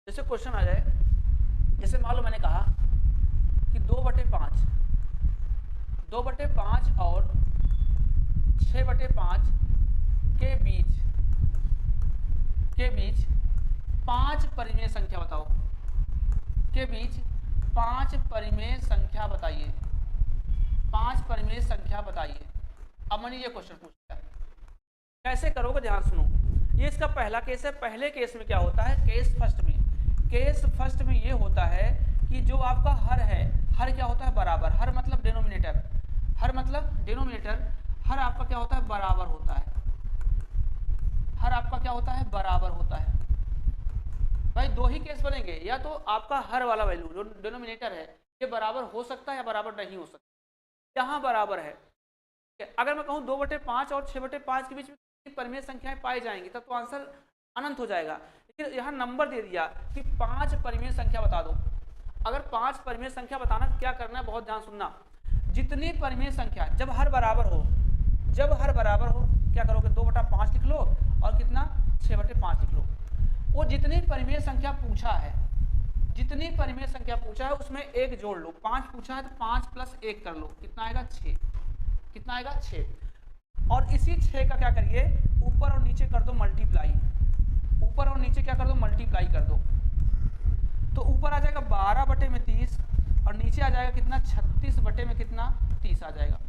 जैसे क्वेश्चन आ जाए, जैसे मान लो मैंने कहा कि 2/5 और 6/5 के बीच 5 परिमेय संख्या बताओ, के बीच 5 परिमेय संख्या बताइए, 5 परिमेय संख्या बताइए। अब मैंने ये क्वेश्चन पूछा, कैसे करोगे ध्यान सुनो। ये इसका पहला केस है। पहले केस में क्या होता है, केस फर्स्ट में ये होता है कि जो आपका हर है, हर क्या होता है, बराबर। हर मतलब डिनोमिनेटर, हर आपका क्या होता है, बराबर होता है। हर आपका क्या होता है, बराबर होता है। भाई दो ही केस बनेंगे, या तो आपका हर वाला वैल्यू जो डिनोमिनेटर है ये बराबर हो सकता है या बराबर नहीं हो सकता। यहाँ बराबर है। अगर मैं कहूँ 2/5 और 6/5 के बीच में परिमेय संख्याएं पाई जाएंगी तब तो आंसर अनंत हो जाएगा। लेकिन यहाँ नंबर दे दिया कि 5 परिमेय संख्या बता दो। अगर 5 परिमेय संख्या बताना क्या करना है, बहुत ध्यान सुनना। जितनी परिमेय संख्या, जब हर बराबर हो क्या करोगे, 2/5 लिख लो और कितना 6/5 लिख लो। वो जितनी परिमेय संख्या पूछा है उसमें एक जोड़ लो। 5 पूछा है तो 5 + 1 कर लो, कितना आएगा 6। कितना आएगा 6। और इसी 6 का क्या करिए, ऊपर और नीचे कर दो मल्टीप्लाई। ऊपर और नीचे क्या कर दो, मल्टीप्लाई कर दो। तो ऊपर आ जाएगा 12/30 और नीचे आ जाएगा कितना 36/30 आ जाएगा।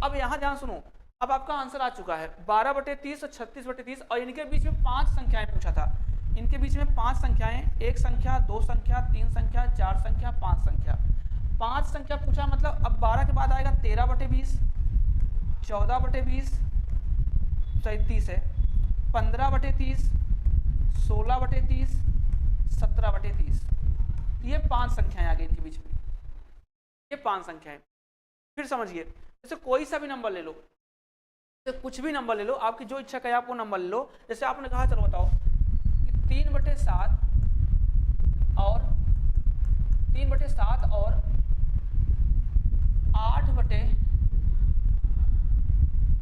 अब यहाँ ध्यान सुनो, अब आपका आंसर आ चुका है 12/30 और 36/30 और इनके बीच में 5 संख्याएं पूछा था। इनके बीच में 5 संख्याएं, 1 संख्या, 2 संख्या, 3 संख्या, 4 संख्या, 5 संख्या। 5 संख्या पूछा मतलब अब 12 के बाद आएगा 13/20, 14/20, 30 है, 15/30, 16/30, 17/30। ये 5 संख्याएं आ गई इनके बीच में, ये 5 संख्याएं। फिर समझिए, जैसे कोई सा भी नंबर ले लो, जैसे कुछ भी नंबर ले लो, आपकी जो इच्छा करे आप वो नंबर ले लो। जैसे आपने कहा, चलो बताओ कि 3/7 और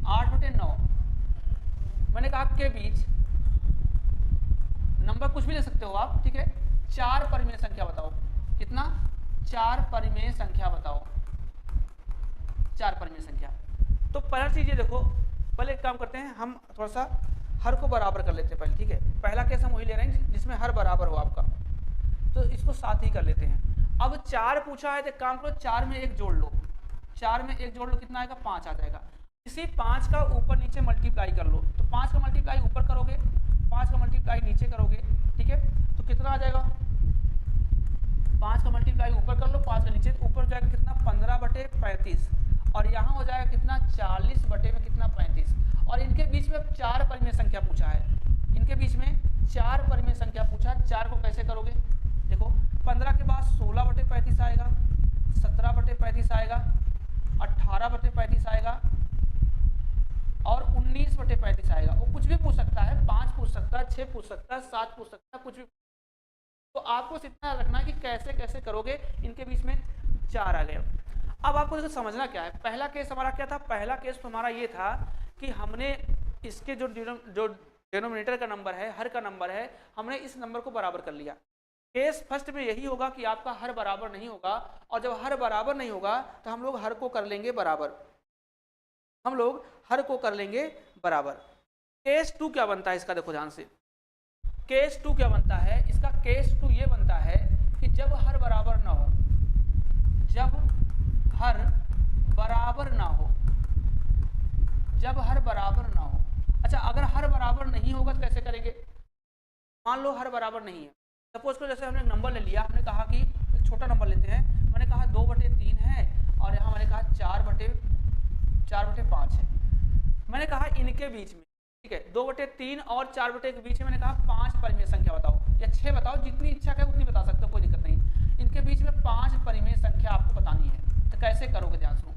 8/9 मैंने कहा के बीच नंबर कुछ भी ले सकते हो आप, ठीक है। 4 परिमेय संख्या बताओ। कितना, 4 परिमेय संख्या बताओ, 4 परिमेय संख्या। तो पहला चीज ये देखो, पहले एक काम करते हैं, हम थोड़ा सा हर को बराबर कर लेते हैं पहले, ठीक है। पहला केस हम वही ले रहे हैं जिसमें हर बराबर हो आपका, तो इसको साथ ही कर लेते हैं। अब 4 पूछा है तो काम करो, 4 में 1 जोड़ लो। 4 में 1 जोड़ लो, कितना आएगा 5 आ जाएगा। इसी 5 का ऊपर नीचे मल्टीप्लाई कर लो। तो 5 का मल्टीप्लाई ऊपर करोगे, 5 का मल्टीप्लाई नीचे करोगे, ठीक है। तो कितना आ जाएगा, 5 का मल्टीप्लाई ऊपर कर लो, 5 का नीचे, ऊपर हो जाएगा कितना 15/35 और यहाँ हो जाएगा कितना 40/35। और इनके बीच में 4 परिमेय संख्या पूछा है। इनके बीच में 4 परिमेय संख्या पूछा है। 4 को कैसे करोगे, देखो 15 के बाद 16/35 आएगा, 17/35 आएगा, 18/35 आएगा और 19/35 आएगा। वो कुछ भी पूछ सकता है, 5 पूछ सकता है, 6 पूछ सकता है, 7 पूछ सकता है, कुछ भी। तो आपको इतना रखना है कि कैसे कैसे करोगे। इनके बीच में 4 आ गए। अब आपको देखो समझना क्या है। पहला केस हमारा क्या था, पहला केस तो हमारा ये था कि हमने इसके जो डिनोमिनेटर का नंबर है, हर का नंबर है, हमने इस नंबर को बराबर कर लिया। केस फर्स्ट में यही होगा कि आपका हर बराबर नहीं होगा, और जब हर बराबर नहीं होगा तो हम लोग हर को कर लेंगे बराबर, हम लोग हर को कर लेंगे बराबर। केस 2 क्या बनता है इसका, देखो ध्यान से। केस 2 क्या बनता है इसका, केस 2 ये बनता है कि जब हर बराबर ना हो, जब हर बराबर ना हो, जब हर बराबर ना हो। अच्छा, अगर हर बराबर नहीं होगा तो कैसे करेंगे। मान लो हर बराबर नहीं है, सपोज को जैसे हमने नंबर ले लिया, हमने कहा कि एक छोटा नंबर लेते हैं, मैंने कहा 2/3 है और यहाँ मैंने कहा 4/5 है। मैंने कहा इनके बीच में, ठीक है, 2/3 और 4/1 के बीच में मैंने कहा 5 परिमेय संख्या बताओ या 6 बताओ, जितनी इच्छा है उतनी बता सकते हो, कोई दिक्कत नहीं। इनके बीच में 5 परिमेय संख्या आपको बतानी है। तो कैसे करोगे, ध्यान सुनो।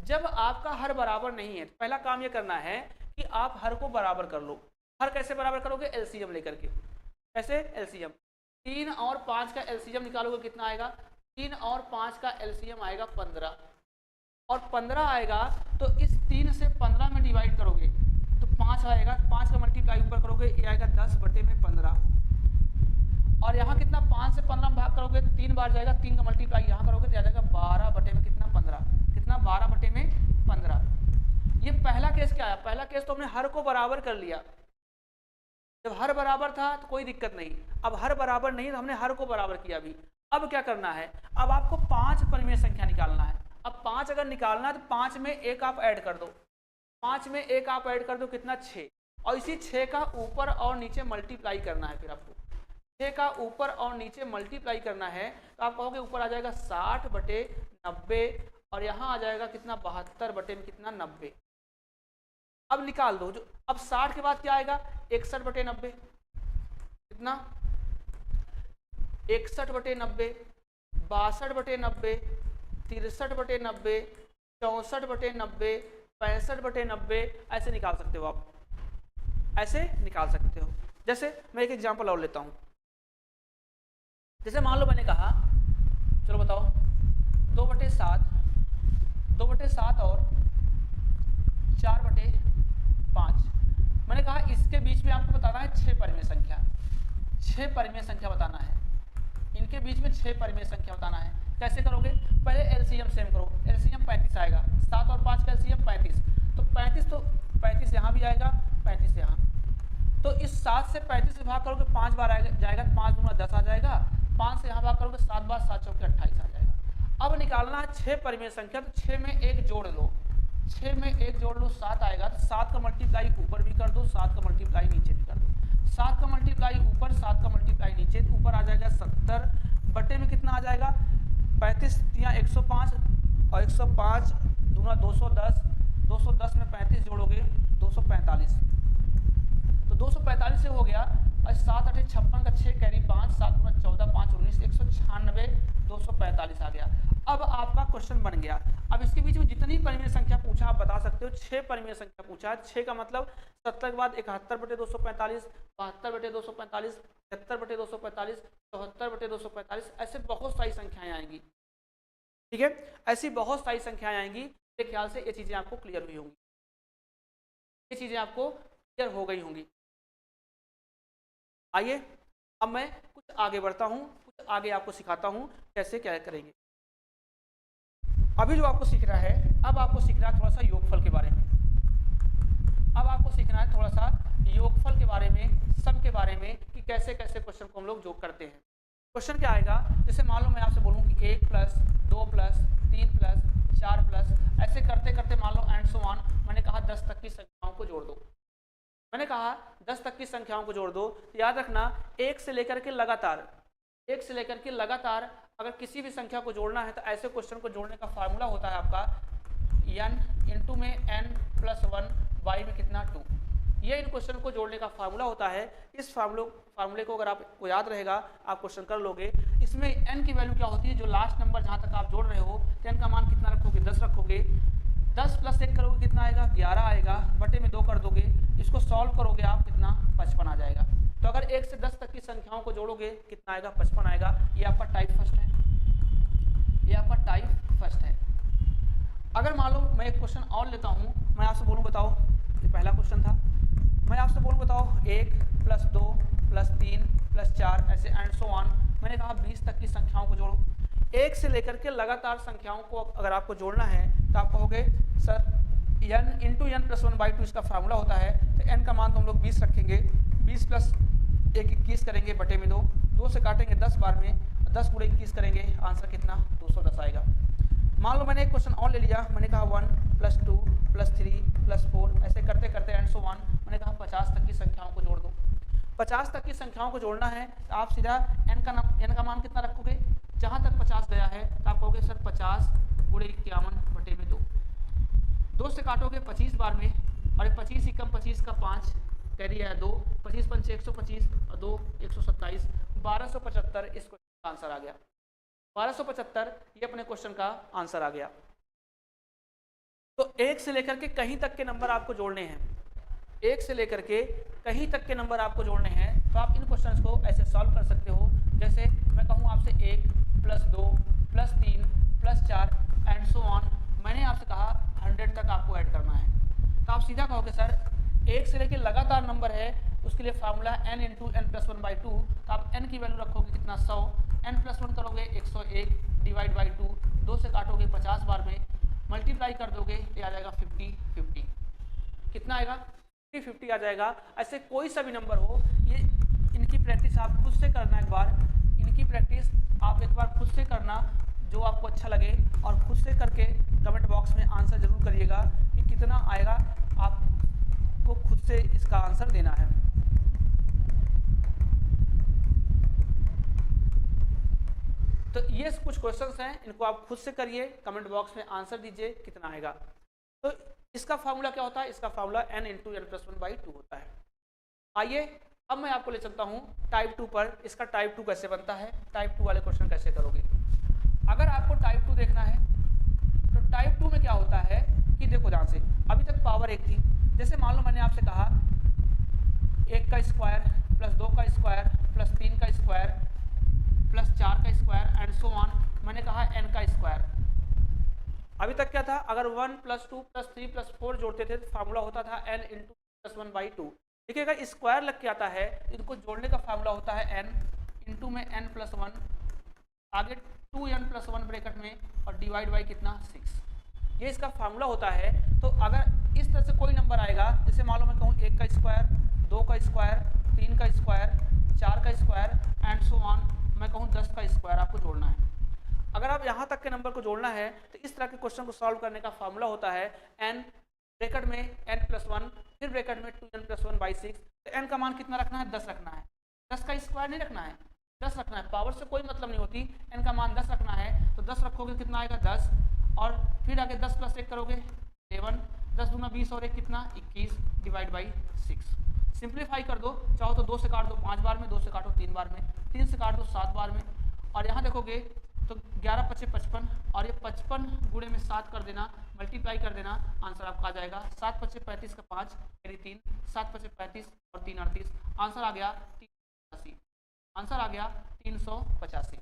जब आपका हर बराबर नहीं है तो पहला काम ये करना है कि आप हर को बराबर कर लो। हर कैसे बराबर करोगे, एलसीएम लेकर के। कैसे, एलसीएम। 3 और 5 का एलसीएम निकालोगे कितना आएगा? 3 और 5 का एलसीएम आएगा 15, और 15 आएगा तो इस 3 से 15 में डिवाइड करोगे तो 5 आएगा, 5 का मल्टीप्लाई ऊपर करोगे ये आएगा 10/15, और यहाँ कितना 5 से 15 में भाग करोगे 3 बार जाएगा, 3 का मल्टीप्लाई यहाँ करोगे तो आ जाएगा 12/15, कितना 12/15। ये पहला केस क्या है? पहला केस तो हमने हर को बराबर कर लिया, जब हर बराबर था तो कोई दिक्कत नहीं, अब हर बराबर नहीं तो हमने हर को बराबर किया भी। अब क्या करना है? अब आपको 5 परिमेय संख्या निकालना है। अब 5 अगर निकालना है तो 5 में 1 आप ऐड कर दो, 5 में 1 आप ऐड कर दो कितना 6, और इसी 6 का ऊपर और नीचे मल्टीप्लाई करना है। फिर आपको 6 का ऊपर और नीचे मल्टीप्लाई करना है तो आप कहोगे ऊपर आ जाएगा 60/90 और यहाँ आ जाएगा कितना 72/90। अब निकाल दो, जो अब 60 के बाद क्या आएगा 61/90, कितना 61/90, 62/90, 63/90, 64/90, 65/90, ऐसे निकाल सकते हो आप, ऐसे निकाल सकते हो। जैसे मैं एक एग्जांपल और लेता हूं, जैसे मान लो मैंने कहा, चलो बताओ 2/7 और 4/5, मैंने कहा इसके बीच में आपको बताना है 6 परिमेय संख्या, 6 परिमेय संख्या बताना है, इनके बीच में 6 परिमेय संख्या बताना है। कैसे करोगे? पहले एलसीएम सेम करो, एलसीएम 35 आएगा, 7 और 5 का एलसीएम 35, तो 35 यहाँ भी आएगा, 35 यहाँ, तो इस 7 से 35 से भाग करोगे 5 बार जाएगा, 5 दूना 10 आ जाएगा, 5 से यहाँ भाग करोगे 7 बार, 7 चौके 28 आ जाएगा। अब निकालना है 6 परिमेय संख्या, तो 6 में 1 जोड़ लो, 6 में 1 जोड़ लो 7 आएगा, तो 7 का मल्टीप्लाई ऊपर भी कर दो, 7 का मल्टीप्लाई नीचे भी कर दो, 7 का मल्टीप्लाई ऊपर, 7 का मल्टीप्लाई नीचे, तो ऊपर आ जाएगा 70 बटे में कितना आ जाएगा 35 या 105, और 105 दूना 210, 210 में 35 जोड़ोगे 245, तो 245 से हो गया, और 7 8 56 का 6 कैरी 5, 7 दूना 14, 5 19, 196, 245 आ गया। अब आपका क्वेश्चन बन गया। अब इसके बीच में जितनी परिमेय संख्या पूछा आप बता सकते हो, 6 परिमेय संख्या पूछा है, 6 का मतलब 70 के बाद 71/245, 72/245, 73/245, 74/245, ऐसे बहुत सारी संख्याएं आएंगी। ठीक है, ऐसी बहुत सारी संख्याएं आएंगी। मेरे ख्याल से ये चीजें आपको क्लियर हुई होंगी, ये चीजें आपको क्लियर हो गई होंगी। आइए अब मैं कुछ आगे बढ़ता हूं, कुछ आगे आपको सिखाता हूं कैसे क्या करेंगे। अभी जो आपको सीखना है, अब आपको सीखना है थोड़ा सा योगफल के बारे में, अब आपको सीखना है थोड़ा सा योगफल के बारे में, सम के बारे में, कि कैसे कैसे क्वेश्चन को हम लोग जोड़ करते हैं। क्वेश्चन क्या आएगा? जैसे मान लो मैं आपसे बोलूँ कि 1 + 2 + 3 + 4 +, ऐसे करते करते मान लो एंड सो ऑन, मैंने कहा 10 तक की संख्याओं को जोड़ दो, मैंने कहा 10 तक की संख्याओं को जोड़ दो। तो याद रखना 1 से लेकर के लगातार, 1 से लेकर के लगातार अगर किसी भी संख्या को जोड़ना है तो ऐसे क्वेश्चन को जोड़ने का फार्मूला होता है आपका n इंटू में n + 1 y में कितना 2, ये इन क्वेश्चन को जोड़ने का फार्मूला होता है। इस फार्मूले को अगर आपको याद रहेगा आप क्वेश्चन कर लोगे। इसमें n की वैल्यू क्या होती है, जो लास्ट नंबर जहाँ तक आप जोड़ रहे हो, तो n का मान कितना रखोगे 10 रखोगे, 10 + 1 करोगे कितना आएगा 11 आएगा, बटे में 2 कर दोगे, इसको सॉल्व करोगे आप कितना 55 आ जाएगा। तो अगर 1 से 10 तक की संख्याओं को जोड़ोगे कितना आएगा 55 आएगा। ये आपका टाइप फर्स्ट है, ये आपका टाइप फर्स्ट है। अगर मान लो मैं एक क्वेश्चन और लेता हूँ, मैं आपसे बोलूँ बताओ, ये पहला क्वेश्चन था, मैं आपसे बोलूँ बताओ 1 + 2 + 3 + 4 ऐसे एंड सो ऑन, मैंने कहा 20 तक की संख्याओं को जोड़ो। 1 से लेकर के लगातार संख्याओं को अगर आपको जोड़ना है तो आप कहोगे सर n इंटू n + 1/2 इसका फार्मूला होता है, तो n का मान तो हम लोग 20 रखेंगे, 20 + 1 21 करेंगे, बटे में 2 से काटेंगे 10 बार में, 10 × 21 करेंगे, आंसर कितना 210 आएगा। मान लो मैंने एक क्वेश्चन और ले लिया, मैंने कहा 1 + 2 + 3 + 4 ऐसे करते करते एंड सो ऑन, मैंने कहा 50 तक की संख्याओं को जोड़ दो। 50 तक की संख्याओं को जोड़ना है तो आप सीधा n का मान कितना रखोगे, जहाँ तक 50 गया है तो आप कहोगे सर 50 × 51 बटे में 2 से काटोगे 25 बार में, और 25 = 25 का 5 कैरी है 2, 25 × 5 125 और 2 127, 1275 इस क्वेश्चन का आंसर आ गया। 1275 ये अपने क्वेश्चन का आंसर आ गया। तो 1 से लेकर के कहीं तक के नंबर आपको जोड़ने हैं, 1 से लेकर के कहीं तक के नंबर आपको जोड़ने हैं। तो आप इन क्वेश्चंस को ऐसे सॉल्व कर सकते हो। जैसे मैं कहूँ आपसे 1 + 2 + 3 + 4 एंड सो ऑन, मैंने आपसे कहा 100 तक आपको ऐड करना है, तो आप सीधा कहोगे सर 1 से लेकर लगातार नंबर है, उसके लिए फार्मूला n × n+1/2, तो आप n की वैल्यू रखोगे कितना 100, n+1 करोगे 101 / 2, 2 से काटोगे 50 बार में, मल्टीप्लाई कर दोगे ये आ जाएगा 50 कितना आएगा 50 आ जाएगा। ऐसे कोई सा भी नंबर हो, ये इनकी प्रैक्टिस आप खुद से करना, एक बार इनकी प्रैक्टिस आप एक बार खुद से करना जो आपको अच्छा लगे, और खुद से करके कमेंट बॉक्स में आंसर जरूर करिएगा कि कितना आएगा, आपको खुद से इसका आंसर देना है। तो ये कुछ क्वेश्चंस हैं, इनको आप खुद से करिए, कमेंट बॉक्स में आंसर दीजिए कितना आएगा। तो इसका फार्मूला क्या होता है, इसका फार्मूला n × n+1/2 होता है। आइए अब मैं आपको ले चलता हूँ टाइप 2 पर। इसका टाइप 2 कैसे बनता है, टाइप 2 वाले क्वेश्चन कैसे करोगे। अगर आपको टाइप 2 देखना है तो टाइप 2 में क्या होता है कि देखो ध्यान से, अभी तक पावर 1 थी। जैसे मान लो मैंने आपसे कहा 1 का स्क्वायर + 2 का स्क्वायर + 3 का स्क्वायर + 4 का स्क्वायर एंड सो ऑन, मैंने कहा n का स्क्वायर। अभी तक क्या था, अगर 1 + 2 + 3 + 4 जोड़ते थे तो फार्मूला होता था n × n+1/2। देखिए अगर स्क्वायर लग के आता है, इनको जोड़ने का फार्मूला होता है n इंटू में n+1, आगे 2n+1 ब्रैकेट में और डिवाइड बाई कितना 6, ये इसका फार्मूला होता है। तो अगर इस तरह से कोई नंबर आएगा, जैसे मान लो मैं कहूँ 1 का स्क्वायर, 2 का स्क्वायर, 3 का स्क्वायर, 4 का स्क्वायर एंड सो ऑन, मैं कहूँ 10 का स्क्वायर आपको जोड़ना है। अगर आप यहाँ तक के नंबर को जोड़ना है तो इस तरह के क्वेश्चन को सॉल्व करने का फार्मूला होता है n ब्रैकेट में n+1 फिर ब्रैकेट में 2n+1/6। तो n का मान कितना रखना है, 10 रखना है, 10 का स्क्वायर नहीं रखना है, 10 रखना है, पावर से कोई मतलब नहीं होती, n का मान 10 रखना है। तो 10 रखोगे कितना आएगा 10, और फिर आगे 10 + 1 करोगे 11, 10 दूना 20 और 1 कितना 21 डिवाइड बाई 6। सिंप्लीफाई कर दो, चाहो तो 2 से काट दो 5 बार में, 2 से काटो 3 बार में, 3 से काट दो 7 बार में, और यहाँ देखोगे तो 11 × 5 = 55, और ये 55 गुणे में 7 कर देना, मल्टीप्लाई कर देना, आंसर आपका आ जाएगा 7 × 5 = 35 का 5 यानी 3, 7 × 5 = 35 और 3 = 38, आंसर आ गया 385, आंसर आ गया 385।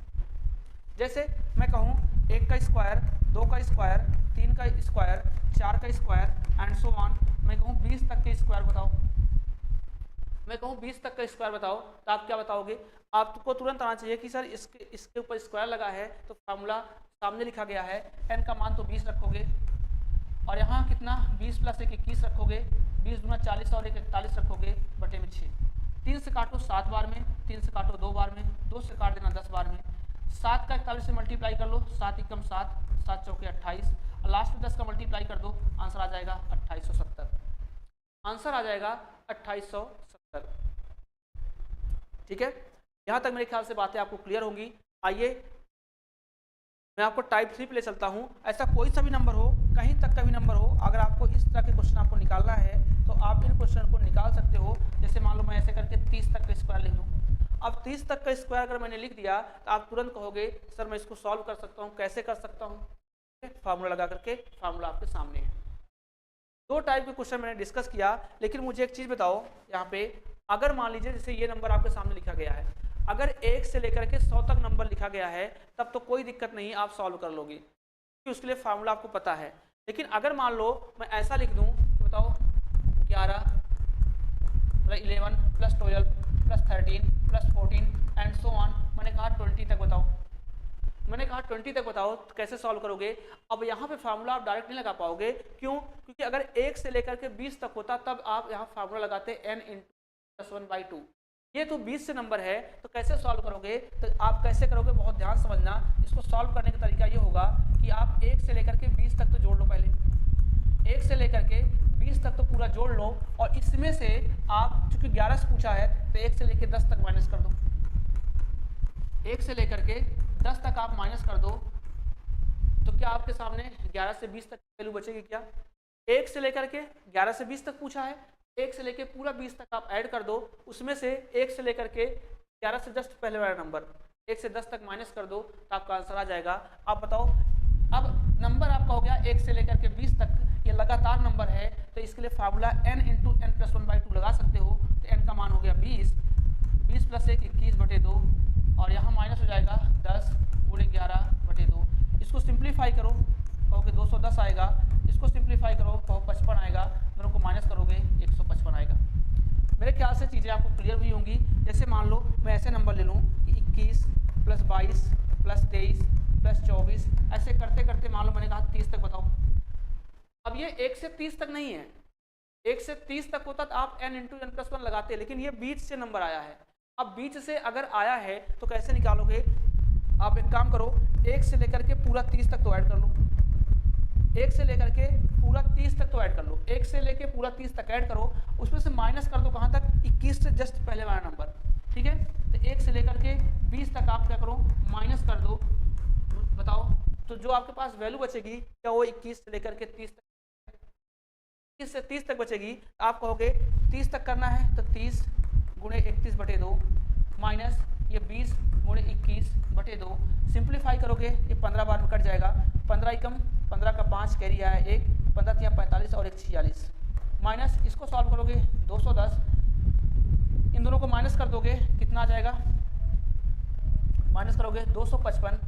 जैसे मैं कहूँ 1 का स्क्वायर, 2 का स्क्वायर, 3 का स्क्वायर, 4 का स्क्वायर एंड सो ऑन, मैं कहूँ 20 तक के स्क्वायर बताओ, मैं कहूँ 20 तक का स्क्वायर बताओ, तो आप क्या बताओगे, आपको तुरंत आना चाहिए कि सर इसके ऊपर स्क्वायर लगा है तो फार्मूला सामने लिखा गया है, n का मान तो 20 रखोगे, और यहाँ कितना 20 + 1 21 रखोगे, 20 दूना 40 और 1 41 रखोगे बटे में 6, 3 से काटो 7 बार में, 3 से काटो 2 बार में, 2 से काट देना 10 बार में, 7 का 41 से मल्टीप्लाई कर लो, 7 × 7 7 × 4 = 28, और लास्ट में 10 का मल्टीप्लाई कर दो, आंसर आ जाएगा 2870, आंसर आ जाएगा 2870। ठीक है, यहाँ तक मेरे ख्याल से बातें आपको क्लियर होंगी। आइए मैं आपको टाइप 3 पे ले चलता हूँ। ऐसा कोई सा भी नंबर हो, कहीं तक का भी नंबर हो, अगर आपको इस तरह के क्वेश्चन आपको निकालना है तो आप इन क्वेश्चन को निकाल सकते हो। जैसे मान लो मैं ऐसे करके 30 तक का स्क्वायर लिख दूँ। अब 30 तक का स्क्वायर अगर मैंने लिख दिया तो आप तुरंत कहोगे सर मैं इसको सॉल्व कर सकता हूँ, कैसे कर सकता हूँ, फार्मूला लगा करके, फार्मूला आपके सामने है। 2 टाइप के क्वेश्चन मैंने डिस्कस किया, लेकिन मुझे एक चीज़ बताओ यहाँ पे, अगर मान लीजिए जैसे ये नंबर आपके सामने लिखा गया है, अगर 1 से लेकर के 100 तक नंबर लिखा गया है तब तो कोई दिक्कत नहीं, आप सॉल्व कर लोगे क्योंकि उसके लिए फार्मूला आपको पता है। लेकिन अगर मान लो मैं ऐसा लिख दूं तो बताओ 11 11 + 12 + 13 + 14 एंड सो ऑन, मैंने कहा 20 तक बताओ, मैंने कहा 20 तक बताओ, तो कैसे सॉल्व करोगे। अब यहाँ पे फार्मूला आप डायरेक्ट नहीं लगा पाओगे, क्यों, क्योंकि अगर 1 से लेकर के 20 तक होता तब आप यहाँ फार्मूला लगाते n × n+1/2। ये तो 20 से नंबर है, तो कैसे सॉल्व करोगे, तो आप कैसे करोगे बहुत ध्यान समझना। इसको सॉल्व करने का तरीका ये होगा कि आप 1 से लेकर के 20 तक तो जोड़ लो, पहले 1 से लेकर के 20 तक तो पूरा जोड़ लो, और इसमें से आप चूंकि 11 से पूछा है तो 1 से लेकर 10 तक माइनस कर दो, 1 से लेकर के 10 तक आप माइनस कर दो, तो क्या आपके सामने 11 से 20 तक वैल्यू बचेगी क्या। 1 से लेकर के 11 से 20 तक पूछा है, 1 से लेकर पूरा 20 तक आप ऐड कर दो, उसमें से 1 से लेकर के 11 से जस्ट पहले वाला नंबर 1 से 10 तक माइनस कर दो, तो आपका आंसर आ जाएगा। आप बताओ, अब नंबर आपका हो गया 1 से लेकर के 20 तक, ये लगातार नंबर है, तो इसके लिए फार्मूला n × n+1/2 लगा सकते हो। तो n का मान हो गया 20, 20 + 1 21/2 और यहाँ माइनस हो जाएगा 10 × 11/2। इसको सिंप्लीफाई करो, कहोगे 210 आएगा। इसको सिंप्लीफाई करो, कहो 55 आएगा। दोनों को माइनस करोगे 155 आएगा। मेरे ख्याल से चीज़ें आपको क्लियर हुई होंगी। जैसे मान लो मैं ऐसे नंबर ले लूँ कि 21 + 22 + 23 + 24, ऐसे करते करते मान लो मैंने कहा 30 तक बताओ। अब ये 1 से 30 तक नहीं है, 1 से 30 तक होता तो आप n × n+1 लगाते, लेकिन ये बीच से नंबर आया है। अब बीच से अगर आया है तो कैसे निकालोगे? आप एक काम करो, 1 से लेकर के पूरा 30 तक तो ऐड कर लो, 1 से लेकर के पूरा 30 तक तो ऐड कर लो, 1 से लेकर पूरा 30 तक ऐड करो, उसमें से माइनस कर दो कहाँ तक? 21 से जस्ट पहले वाला नंबर, ठीक है। तो 1 से लेकर के 20 तक आप क्या करो? माइनस कर दो। बताओ तो जो आपके पास वैल्यू बचेगी क्या वो 21 से लेकर के 30 तक, 21 से 30 तक बचेगी। आप कहोगे 30 तक करना है तो 30 × 31/2 माइनस ये 20 × 21/2। सिंप्लीफाई करोगे ये 15 बार में कट जाएगा। 15 एकम 15 का 5 कैरी आया 1, 15 × 45 और 1 46 माइनस इसको सॉल्व करोगे 210। इन दोनों को माइनस कर दोगे कितना आ जाएगा? माइनस करोगे 255,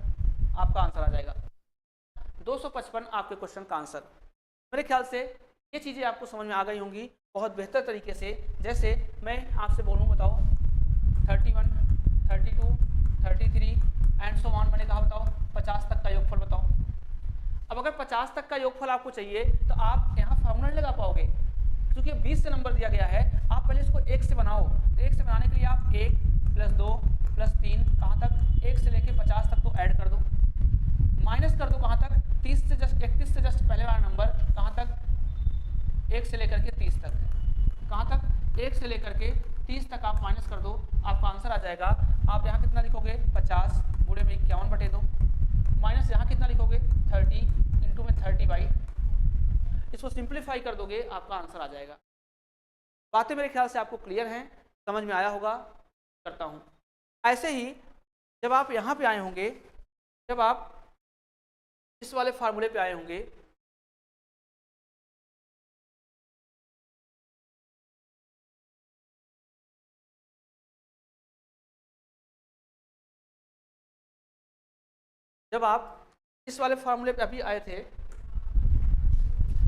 आपका आंसर आ जाएगा 255 आपके क्वेश्चन का आंसर। मेरे ख्याल से ये चीज़ें आपको समझ में आ गई होंगी बहुत बेहतर तरीके से। जैसे मैं आपसे बोलूँ बताओ 31, 32, 33 एंड सो ऑन, मैंने कहा बताओ 50 तक का योगफल बताओ। अब अगर 50 तक का योगफल आपको चाहिए तो आप यहाँ फार्मूला नहीं लगा पाओगे, क्योंकि 20 से नंबर दिया गया है। आप पहले इसको 1 से बनाओ, तो 1 से बनाने के लिए आप 1 + 2 + 3 कहाँ तक? 1 से लेके 50 तक तो ऐड कर दो, माइनस कर दो कहाँ तक? 31 से जस्ट पहले वाला नंबर कहाँ तक? 1 से लेकर के 30 तक, कहाँ तक? 1 से लेकर के 30 तक आप माइनस कर दो, आपका आंसर आ जाएगा। आप यहाँ कितना लिखोगे? 50 × 51/2 माइनस यहाँ कितना लिखोगे? 30 × 30/, इसको सिंप्लीफाई कर दोगे, आपका आंसर आ जाएगा। बातें मेरे ख्याल से आपको क्लियर हैं, समझ में आया होगा करता हूँ। ऐसे ही जब आप यहाँ पे आए होंगे, जब आप इस वाले फार्मूले पे आए होंगे, जब आप इस वाले फार्मूले पे अभी आए थे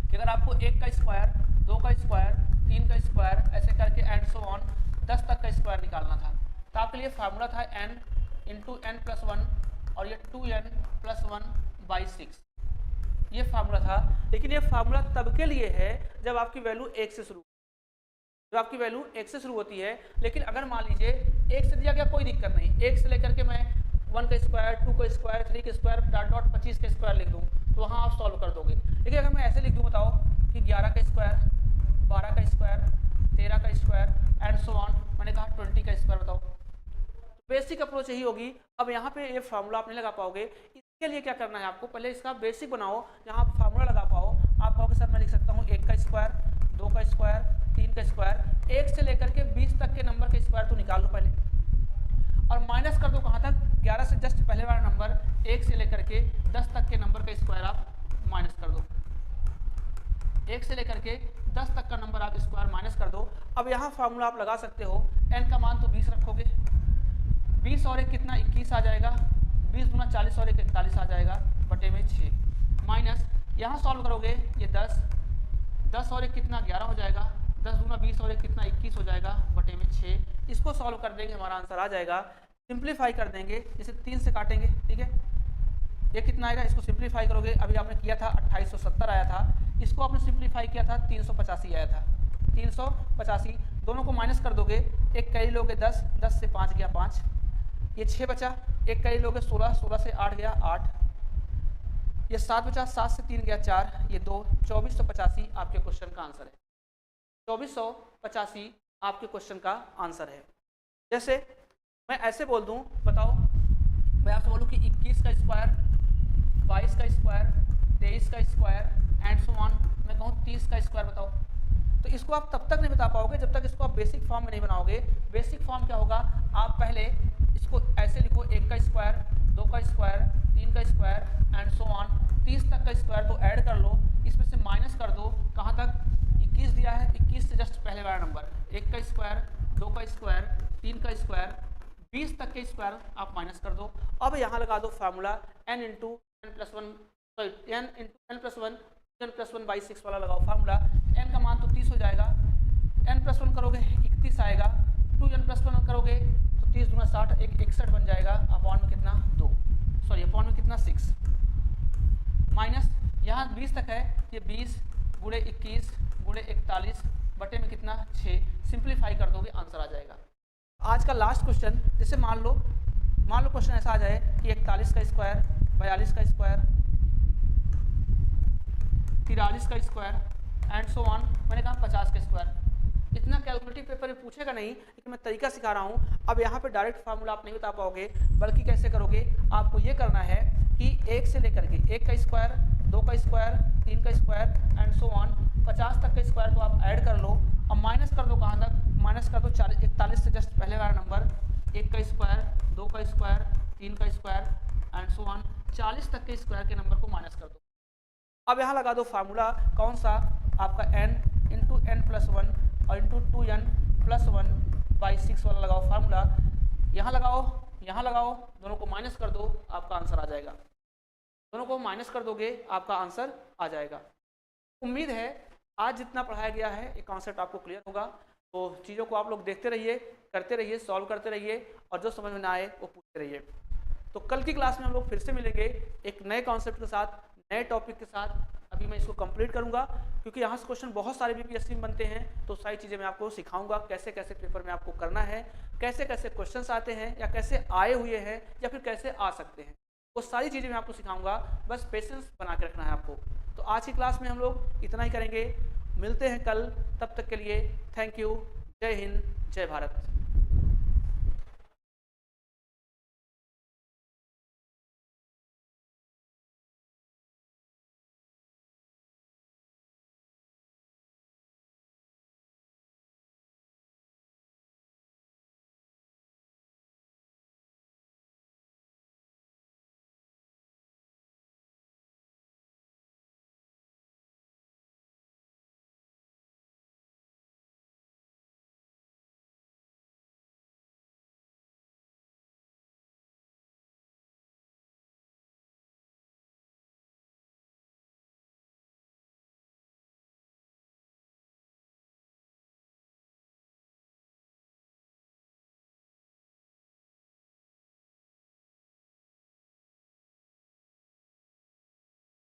कि अगर आपको 1 का स्क्वायर, 2 का स्क्वायर, 3 का स्क्वायर ऐसे करके एंड सो ऑन 10 तक का स्क्वायर निकालना था, तो आपके लिए फार्मूला था n × n+1 और ये 2n + 1/6, ये फार्मूला था। लेकिन ये फार्मूला तब के लिए है जब आपकी वैल्यू 1 से शुरू, जब आपकी वैल्यू 1 से शुरू होती है। लेकिन अगर मान लीजिए 1 से दिया गया कोई दिक्कत नहीं, 1 से लेकर के मैं 1 का स्क्वायर, 2 का स्क्वायर, 3 का स्क्वायर, डॉट 25 का स्क्वायर लिख दूँ तो वहाँ आप सॉल्व कर दोगे। लेकिन अगर मैं ऐसे लिख दूँ बताओ कि 11 का स्क्वायर, 12 का स्क्वायर, 13 का स्क्वायर एंड सो ऑन, मैंने कहा 20 का स्क्वायर बताओ, बेसिक अप्रोच यही होगी। अब यहाँ पे ये फार्मूला आप नहीं लगा पाओगे। इसके लिए क्या करना है आपको? पहले इसका बेसिक बनाओ, जहाँ आप फार्मूला लगा पाओ। आप कहोगे सर मैं लिख सकता हूँ 1 का स्क्वायर, 2 का स्क्वायर, 3 का स्क्वायर, 1 से लेकर के 20 तक के नंबर का स्क्वायर तो निकाल लो पहले, और माइनस कर दो कहाँ तक? 11 से जस्ट पहले वाला नंबर, 1 से लेकर के 10 तक के नंबर का स्क्वायर आप माइनस कर दो, 1 से लेकर के 10 तक का नंबर आप स्क्वायर माइनस कर दो। अब यहाँ फार्मूला आप लगा सकते हो, n का मान तो 20 रखोगे, 20 और 1 कितना? 21 आ जाएगा, 20 × 40 और 1 41 आ जाएगा बटे में 6 माइनस यहाँ सॉल्व करोगे ये 10, 10 और 1 कितना? 11 हो जाएगा, 10 × 20 और 1 कितना? 21 हो जाएगा बटे में 6। इसको सॉल्व कर देंगे, हमारा आंसर आ जाएगा। सिंप्लीफाई कर देंगे, जैसे 3 से काटेंगे, ठीक है, ये कितना आएगा? इसको सिंप्लीफाई करोगे, अभी आपने किया था 2870 आया था, इसको आपने सिंप्लीफाई किया था 385 आया था, 385। दोनों को माइनस कर दोगे, एक कैरी लोगे 10, 10 से 5 गया 5, ये 6 बचा, एक कैरी लोगे 16, 16 से 8 गया 8, ये 7 बचा, 7 से 3 गया 4, ये 2, 2485 आपके क्वेश्चन का आंसर है। 2485 आपके क्वेश्चन का आंसर है। जैसे मैं ऐसे बोल दूं, बताओ मैं आपसे बोलूं कि 21 का स्क्वायर, 22 का स्क्वायर, 23 का स्क्वायर एंड सो ऑन, मैं कहूँ 30 का स्क्वायर बताओ, तो इसको आप तब तक नहीं बता पाओगे जब तक इसको आप बेसिक फॉर्म में नहीं बनाओगे। बेसिक फॉर्म क्या होगा? आप पहले इसको ऐसे लिखो, 1 का स्क्वायर, 2 का स्क्वायर, 3 का स्क्वायर एंड सो ऑन, 30 तक का स्क्वायर तो ऐड कर लो, इसमें से माइनस कर दो, कहाँ तक? 21 दिया है, 21 से जस्ट पहले वाला नंबर, 1 का स्क्वायर, 2 का स्क्वायर, 3 का स्क्वायर, 20 तक के स्क्वायर आप माइनस कर दो। अब यहाँ लगा दो formula n into N plus one, sorry n into N plus one, n plus one by 6 वाला लगाओ फार्मूला। n का मान तो 30 हो जाएगा, n प्लस वन करोगे 31 आएगा, 2n प्लस वन करोगे तो 30 दूना 60, 61 बन जाएगा। अपॉन में कितना 2, सॉरी अपॉन में कितना 6, माइनस यहाँ 20 तक है, ये 20 गुणे 21 गुणे 41 बटे में कितना 6, सिंप्लीफाई कर दोगे आंसर आ जाएगा। आज का लास्ट क्वेश्चन, जैसे मान लो क्वेश्चन ऐसा आ जाए कि 41 का स्क्वायर, 42 का स्क्वायर, 43 का स्क्वायर एंड सो ऑन, मैंने कहा 50 का स्क्वायर। इतना कैलकुलेटिव पेपर में पूछेगा नहीं, लेकिन मैं तरीका सिखा रहा हूँ। अब यहाँ पे डायरेक्ट फार्मूला आप नहीं बता पाओगे, बल्कि कैसे करोगे, आपको ये करना है कि 1 से लेकर के 1 का स्क्वायर, 2 का स्क्वायर, 3 का स्क्वायर एंड सो ऑन 50 तक का स्क्वायर को आप ऐड कर लो। अब माइनस कर दो, कहाँ तक माइनस कर दो, 41 से जस्ट पहले वाला नंबर, 1 का स्क्वायर, 2 का स्क्वायर, 3 का स्क्वायर एंड सो ऑन 40 तक के स्क्वायर के नंबर को माइनस कर दो। अब यहाँ लगा दो फार्मूला, कौन सा, आपका n into N plus one और into 2n plus one by 6 वाला लगाओ फार्मूला। यहाँ लगाओ, दोनों को माइनस कर दो, आपका आंसर आ जाएगा। दोनों को माइनस कर दोगे, आपका आंसर आ जाएगा। उम्मीद है आज जितना पढ़ाया गया है ये कॉन्सेप्ट आपको क्लियर होगा। तो चीज़ों को आप लोग देखते रहिए, करते रहिए, सॉल्व करते रहिए, और जो समझ में ना आए वो पूछते रहिए। तो कल की क्लास में हम लोग फिर से मिलेंगे एक नए कॉन्सेप्ट के साथ, नए टॉपिक के साथ। अभी मैं इसको कंप्लीट करूंगा, क्योंकि यहाँ से क्वेश्चन बहुत सारे बीपीएससी में बनते हैं, तो सारी चीज़ें मैं आपको सिखाऊंगा, कैसे कैसे पेपर में आपको करना है, कैसे कैसे क्वेश्चंस आते हैं, या कैसे आए हुए हैं, या फिर कैसे आ सकते हैं, वो सारी चीज़ें मैं आपको सिखाऊंगा। बस पेशेंस बना के रखना है आपको। तो आज की क्लास में हम लोग इतना ही करेंगे, मिलते हैं कल, तब तक के लिए थैंक यू। जय हिंद, जय भारत।